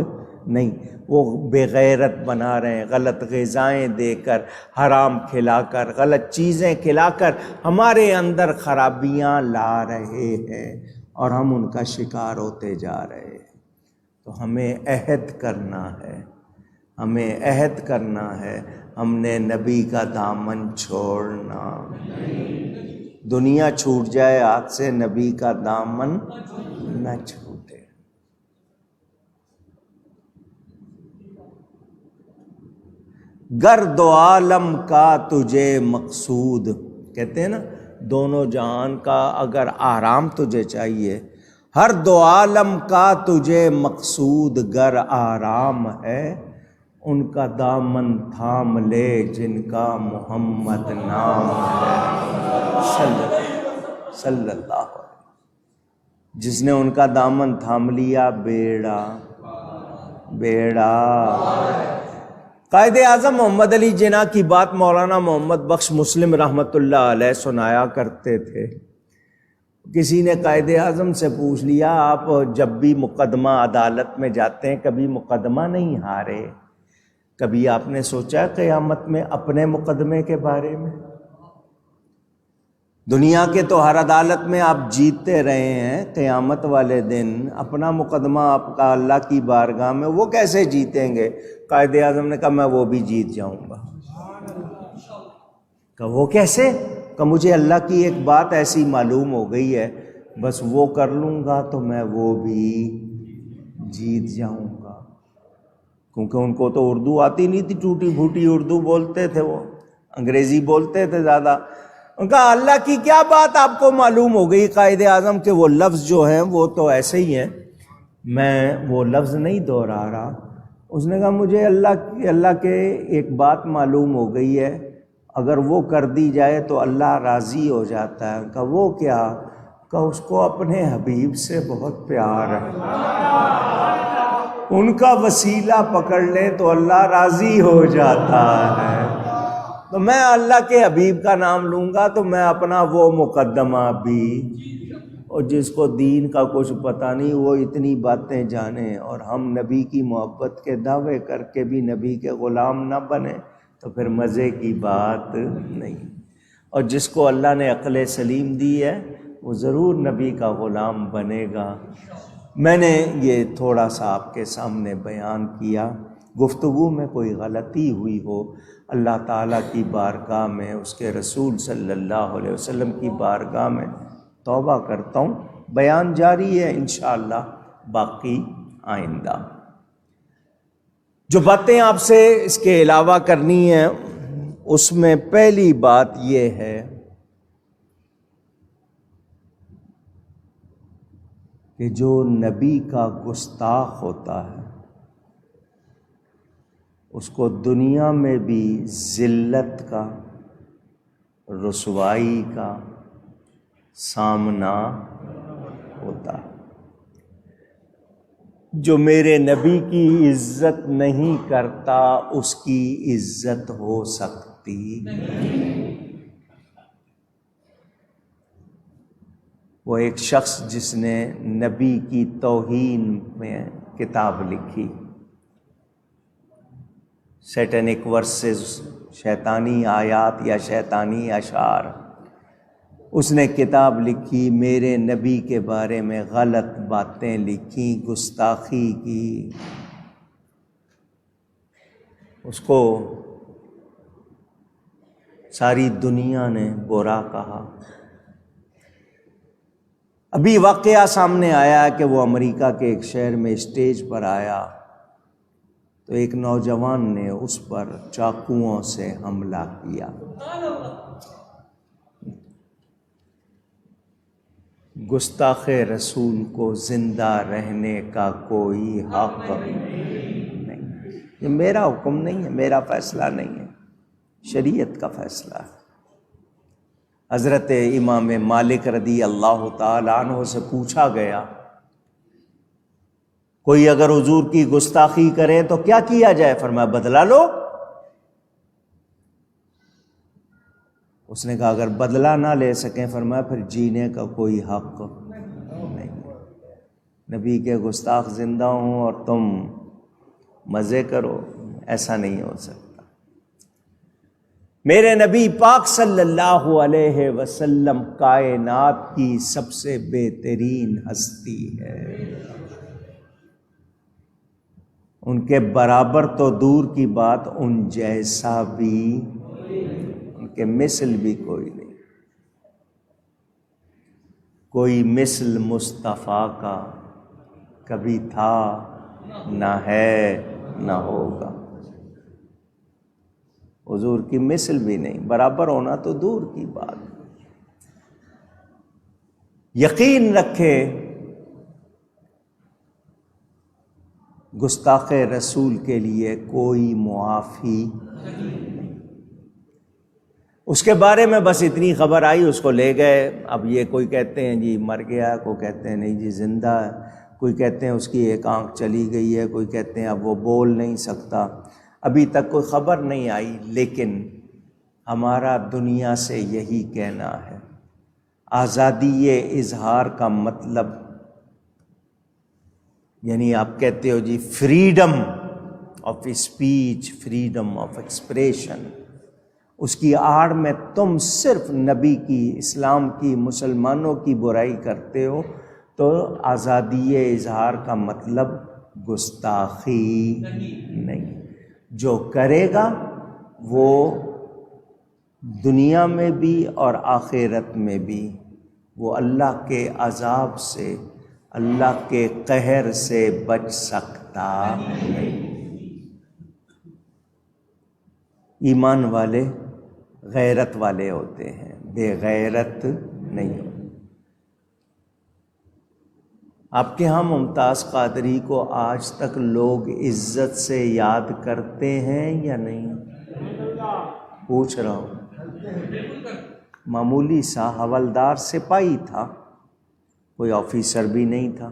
نہیں۔ وہ بے غیرت بنا رہے ہیں، غلط غذائیں دے کر، حرام کھلا کر، غلط چیزیں کھلا کر ہمارے اندر خرابیاں لا رہے ہیں اور ہم ان کا شکار ہوتے جا رہے ہیں۔ تو ہمیں عہد کرنا ہے، ہمیں عہد کرنا ہے، ہم نے نبی کا دامن چھوڑنا۔ دنیا چھوٹ جائے ہاتھ سے، نبی کا دامن نہ چھوٹے۔ گر دو عالم کا تجھے مقصود، کہتے ہیں نا دونوں جہان کا اگر آرام تجھے چاہیے، ہر دو عالم کا تجھے مقصود گر آرام ہے، ان کا دامن تھام لے جن کا محمد نام ہے۔ صلی اللہ علیہ، جس نے ان کا دامن تھام لیا بیڑا قائد اعظم محمد علی جناح کی بات مولانا محمد بخش مسلم رحمۃ اللہ علیہ سنایا کرتے تھے۔ کسی نے قائد اعظم سے پوچھ لیا آپ جب بھی مقدمہ عدالت میں جاتے ہیں کبھی مقدمہ نہیں ہارے، کبھی آپ نے سوچا قیامت میں اپنے مقدمے کے بارے میں؟ دنیا کے تو ہر عدالت میں آپ جیتتے رہے ہیں، قیامت والے دن اپنا مقدمہ آپ کا اللہ کی بارگاہ میں وہ کیسے جیتیں گے؟ قائد اعظم نے کہا میں وہ بھی جیت جاؤں گا۔ کہ وہ کیسے؟ کہ مجھے اللہ کی ایک بات ایسی معلوم ہو گئی ہے، بس وہ کر لوں گا تو میں وہ بھی جیت جاؤں گا۔ کیونکہ ان کو تو اردو آتی نہیں تھی، ٹوٹی پھوٹی اردو بولتے تھے، وہ انگریزی بولتے تھے زیادہ۔ ان کا اللہ کی کیا بات آپ کو معلوم ہو گئی قائد اعظم کہ وہ لفظ جو ہیں وہ تو ایسے ہی ہیں، میں وہ لفظ نہیں دہرا رہا۔ اس نے کہا مجھے اللہ کے ایک بات معلوم ہو گئی ہے، اگر وہ کر دی جائے تو اللہ راضی ہو جاتا ہے۔ کہ وہ کیا؟ کہ اس کو اپنے حبیب سے بہت پیار ہے، ان کا وسیلہ پکڑ لیں تو اللہ راضی ہو جاتا ہے۔ تو میں اللہ کے حبیب کا نام لوں گا تو میں اپنا وہ مقدمہ بھی، اور جس کو دین کا کچھ پتہ نہیں وہ اتنی باتیں جانے، اور ہم نبی کی محبت کے دعوے کر کے بھی نبی کے غلام نہ بنے تو پھر مزے کی بات نہیں۔ اور جس کو اللہ نے عقل سلیم دی ہے وہ ضرور نبی کا غلام بنے گا۔ میں نے یہ تھوڑا سا آپ کے سامنے بیان کیا، گفتگو میں کوئی غلطی ہوئی ہو اللہ تعالیٰ کی بارگاہ میں، اس کے رسول صلی اللہ علیہ وسلم کی بارگاہ میں توبہ کرتا ہوں۔ بیان جاری ہے انشاءاللہ، باقی آئندہ جو باتیں آپ سے اس کے علاوہ کرنی ہیں، اس میں پہلی بات یہ ہے کہ جو نبی کا گستاخ ہوتا ہے اس کو دنیا میں بھی ذلت کا، رسوائی کا سامنا ہوتا ہے۔ جو میرے نبی کی عزت نہیں کرتا اس کی عزت ہو سکتی نہیں۔ وہ ایک شخص جس نے نبی کی توہین میں کتاب لکھی، سیٹینک ورسز، شیطانی آیات یا شیطانی اشعار، اس نے کتاب لکھی، میرے نبی کے بارے میں غلط باتیں لکھی، گستاخی کی، اس کو ساری دنیا نے برا کہا۔ ابھی واقعہ سامنے آیا کہ وہ امریکہ کے ایک شہر میں اسٹیج پر آیا تو ایک نوجوان نے اس پر چاقوؤں سے حملہ کیا۔ گستاخ رسول کو زندہ رہنے کا کوئی حق نہیں۔ یہ میرا حکم نہیں ہے، میرا فیصلہ نہیں ہے، شریعت کا فیصلہ ہے۔ حضرت امام مالک رضی اللہ تعالی عنہ سے پوچھا گیا کوئی اگر حضور کی گستاخی کرے تو کیا کیا جائے؟ فرمایا بدلہ لو۔ اس نے کہا اگر بدلہ نہ لے سکیں، فرمایا پھر جینے کا کوئی حق نہیں۔ نبی کے گستاخ زندہ ہوں اور تم مزے کرو، ایسا نہیں ہو سکتا۔ میرے نبی پاک صلی اللہ علیہ وسلم کائنات کی سب سے بہترین ہستی ہے، ان کے برابر تو دور کی بات، ان جیسا بھی، ان کے مثل بھی کوئی نہیں۔ کوئی مثل مصطفیٰ کا کبھی تھا، نہ ہے، نہ ہوگا۔ حضور کی مثل بھی نہیں، برابر ہونا تو دور کی بات۔ یقین رکھے گستاخ رسول کے لیے کوئی معافی نہیں۔ اس کے بارے میں بس اتنی خبر آئی، اس کو لے گئے۔ اب یہ کوئی کہتے ہیں جی مر گیا، کوئی کہتے ہیں نہیں جی زندہ ہے، کوئی کہتے ہیں اس کی ایک آنکھ چلی گئی ہے، کوئی کہتے ہیں اب وہ بول نہیں سکتا۔ ابھی تک کوئی خبر نہیں آئی، لیکن ہمارا دنیا سے یہی کہنا ہے، آزادی اظہار کا مطلب، یعنی آپ کہتے ہو جی freedom of speech, freedom of expression, اس کی آڑ میں تم صرف نبی کی، اسلام کی، مسلمانوں کی برائی کرتے ہو، تو آزادی اظہار کا مطلب گستاخی نہیں۔ جو کرے گا وہ دنیا میں بھی اور آخرت میں بھی وہ اللہ کے عذاب سے، اللہ کے قہر سے بچ سکتا نہیں۔ ایمان والے غیرت والے ہوتے ہیں، بے غیرت نہیں ہوتے۔ آپ کے ہاں ممتاز قادری کو آج تک لوگ عزت سے یاد کرتے ہیں یا نہیں؟ پوچھ رہا ہوں۔ معمولی سا حوالدار سپاہی تھا، کوئی آفیسر بھی نہیں تھا،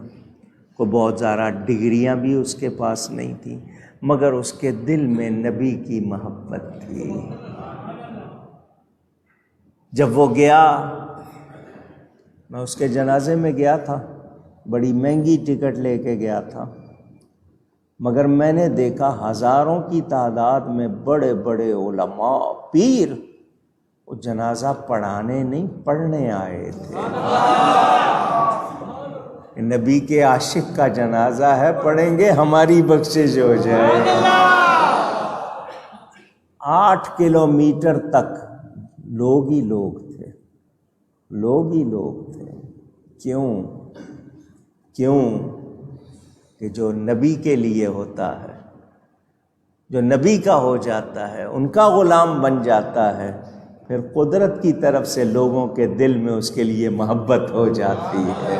کوئی بہت زیادہ ڈگریاں بھی اس کے پاس نہیں تھیں، مگر اس کے دل میں نبی کی محبت تھی۔ جب وہ گیا، میں اس کے جنازے میں گیا تھا، بڑی مہنگی ٹکٹ لے کے گیا تھا، مگر میں نے دیکھا ہزاروں کی تعداد میں بڑے بڑے علماء، پیر، وہ جنازہ پڑھانے نہیں پڑھنے آئے تھے۔ نبی کے عاشق کا جنازہ ہے، پڑھیں گے ہماری بخشش ہو جائے۔ 8 کلومیٹر تک لوگ ہی لوگ تھے، لوگ ہی لوگ تھے۔ کیوں کہ جو نبی کے لیے ہوتا ہے، جو نبی کا ہو جاتا ہے، ان کا غلام بن جاتا ہے، پھر قدرت کی طرف سے لوگوں کے دل میں اس کے لیے محبت ہو جاتی ہے۔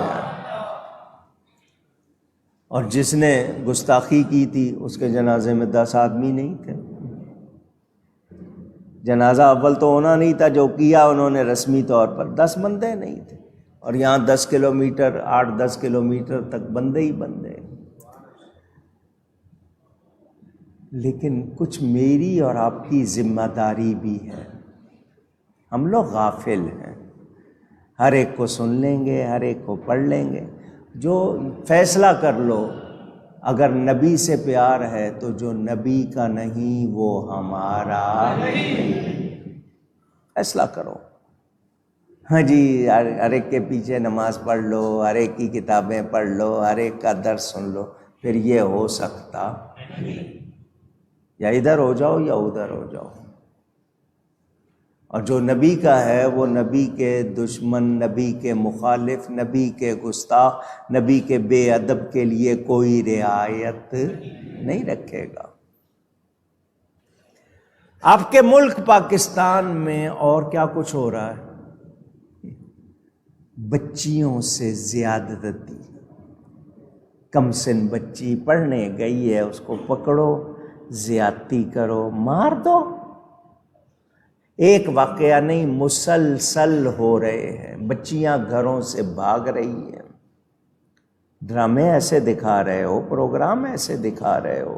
اور جس نے گستاخی کی تھی اس کے جنازے میں 10 آدمی نہیں تھے۔ جنازہ اول تو ہونا نہیں تھا، جو کیا انہوں نے رسمی طور پر، 10 بندے نہیں تھے، اور یہاں 10 کلومیٹر، 8-10 کلومیٹر تک بندے ہی بندے۔ لیکن کچھ میری اور آپ کی ذمہ داری بھی ہے۔ ہم لوگ غافل ہیں، ہر ایک کو سن لیں گے، ہر ایک کو پڑھ لیں گے۔ جو فیصلہ کر لو، اگر نبی سے پیار ہے تو جو نبی کا نہیں وہ ہمارا نہیں۔ فیصلہ کرو۔ ہاں جی، ہر ایک کے پیچھے نماز پڑھ لو، ہر ایک کی کتابیں پڑھ لو، ہر ایک کا درس سن لو، پھر یہ ہو سکتا نہیں۔ یا ادھر ہو جاؤ یا ادھر ہو جاؤ۔ اور جو نبی کا ہے وہ نبی کے دشمن، نبی کے مخالف، نبی کے گستاخ، نبی کے بے ادب کے لیے کوئی رعایت نہیں رکھے گا۔ آپ کے ملک پاکستان میں اور کیا کچھ ہو رہا ہے؟ بچیوں سے زیادتی۔ کم سن بچی پڑھنے گئی ہے، اس کو پکڑو، زیادتی کرو، مار دو۔ ایک واقعہ نہیں، مسلسل ہو رہے ہیں۔ بچیاں گھروں سے بھاگ رہی ہیں۔ ڈرامے ایسے دکھا رہے ہو، پروگرام ایسے دکھا رہے ہو،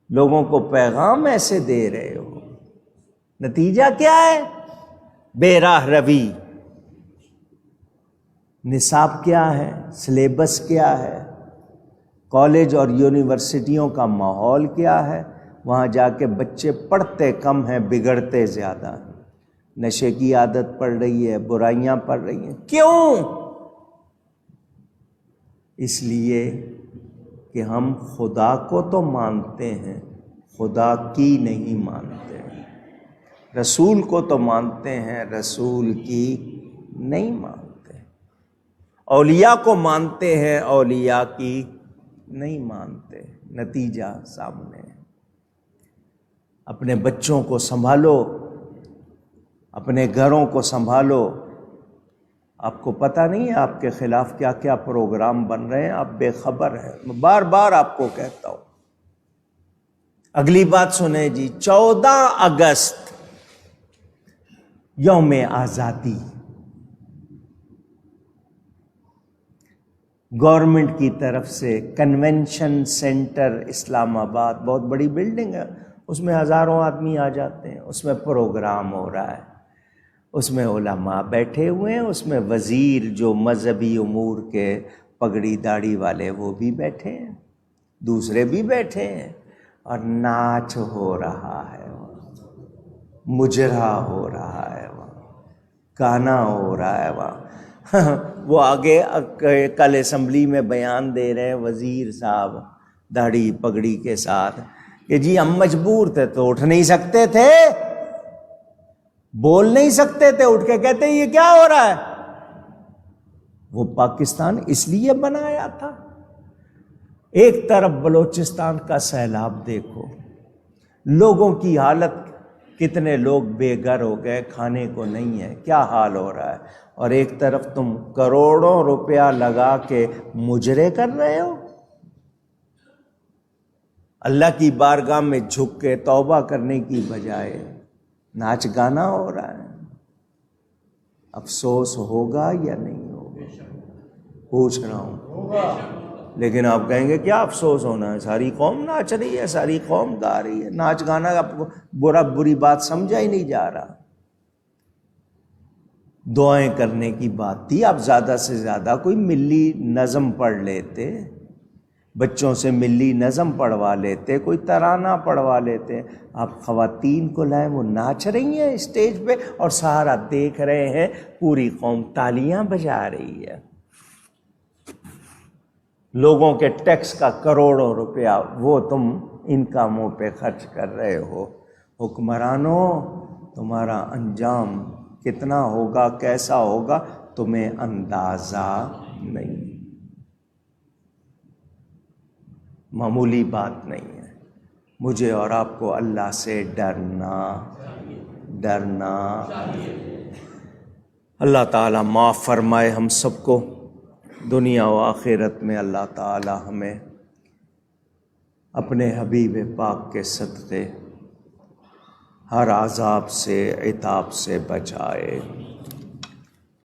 لوگوں کو پیغام ایسے دے رہے ہو، نتیجہ کیا ہے؟ بے راہ روی۔ نصاب کیا ہے؟ سلیبس کیا ہے؟ کالج اور یونیورسٹیوں کا ماحول کیا ہے؟ وہاں جا کے بچے پڑھتے کم ہیں، بگڑتے زیادہ ہیں۔ نشے کی عادت پڑ رہی ہے، برائیاں پڑ رہی ہیں۔ کیوں؟ اس لیے کہ ہم خدا کو تو مانتے ہیں، خدا کی نہیں مانتے۔ رسول کو تو مانتے ہیں، رسول کی نہیں مانتے۔ اولیاء کو مانتے ہیں، اولیاء کی نہیں مانتے۔ نتیجہ سامنے ہے۔ اپنے بچوں کو سنبھالو، اپنے گھروں کو سنبھالو۔ آپ کو پتہ نہیں ہے آپ کے خلاف کیا کیا پروگرام بن رہے ہیں، آپ بے خبر ہیں۔ میں بار بار آپ کو کہتا ہوں۔ اگلی بات سنیں جی، 14 اگست یوم آزادی، گورنمنٹ کی طرف سے کنونشن سینٹر اسلام آباد، بہت بڑی بلڈنگ ہے، اس میں ہزاروں آدمی آ جاتے ہیں، اس میں پروگرام ہو رہا ہے، اس میں علماء بیٹھے ہوئے ہیں، اس میں وزیر جو مذہبی امور کے پگڑی داڑھی والے وہ بھی بیٹھے ہیں، دوسرے بھی بیٹھے ہیں، اور ناچ ہو رہا ہے۔ مجرا ہو رہا ہے وہاں، گانا ہو رہا ہے وہاں۔ وہ آگے کل اسمبلی میں بیان دے رہے ہیں وزیر صاحب داڑھی پگڑی کے ساتھ کہ جی ہم مجبور تھے تو اٹھ نہیں سکتے تھے، بول نہیں سکتے تھے، اٹھ کے کہتے یہ کیا ہو رہا ہے۔ وہ پاکستان اس لیے بنایا تھا۔ ایک طرف بلوچستان کا سیلاب دیکھو، لوگوں کی حالت، کتنے لوگ بے گھر ہو گئے، کھانے کو نہیں ہے، کیا حال ہو رہا ہے، اور ایک طرف تم کروڑوں روپیہ لگا کے مجرے کر رہے ہو۔ اللہ کی بارگاہ میں جھک کے توبہ کرنے کی بجائے ناچ گانا ہو رہا ہے۔ افسوس ہوگا یا نہیں ہوگا؟ پوچھ رہا ہوں۔ لیکن آپ کہیں گے کیا افسوس ہونا ہے، ساری قوم ناچ رہی ہے، ساری قوم گا رہی ہے۔ ناچ گانا آپ کو بری بات سمجھا ہی نہیں جا رہا۔ دعائیں کرنے کی بات تھی، آپ زیادہ سے زیادہ کوئی ملی نظم پڑھ لیتے، بچوں سے ملی نظم پڑھوا لیتے، کوئی ترانہ پڑھوا لیتے۔ آپ خواتین کو لائیں، وہ ناچ رہی ہیں اسٹیج پہ اور سہارا دیکھ رہے ہیں، پوری قوم تالیاں بجا رہی ہے۔ لوگوں کے ٹیکس کا کروڑوں روپیہ وہ تم ان کاموں پہ خرچ کر رہے ہو۔ حکمرانوں، تمہارا انجام کتنا ہوگا، کیسا ہوگا، تمہیں اندازہ نہیں، معمولی بات نہیں ہے۔ مجھے اور آپ کو اللہ سے ڈرنا۔ اللہ تعالیٰ معاف فرمائے ہم سب کو، دنیا و آخرت میں اللہ تعالی ہمیں اپنے حبیب پاک کے صدقے ہر عذاب سے، عتاب سے بچائے۔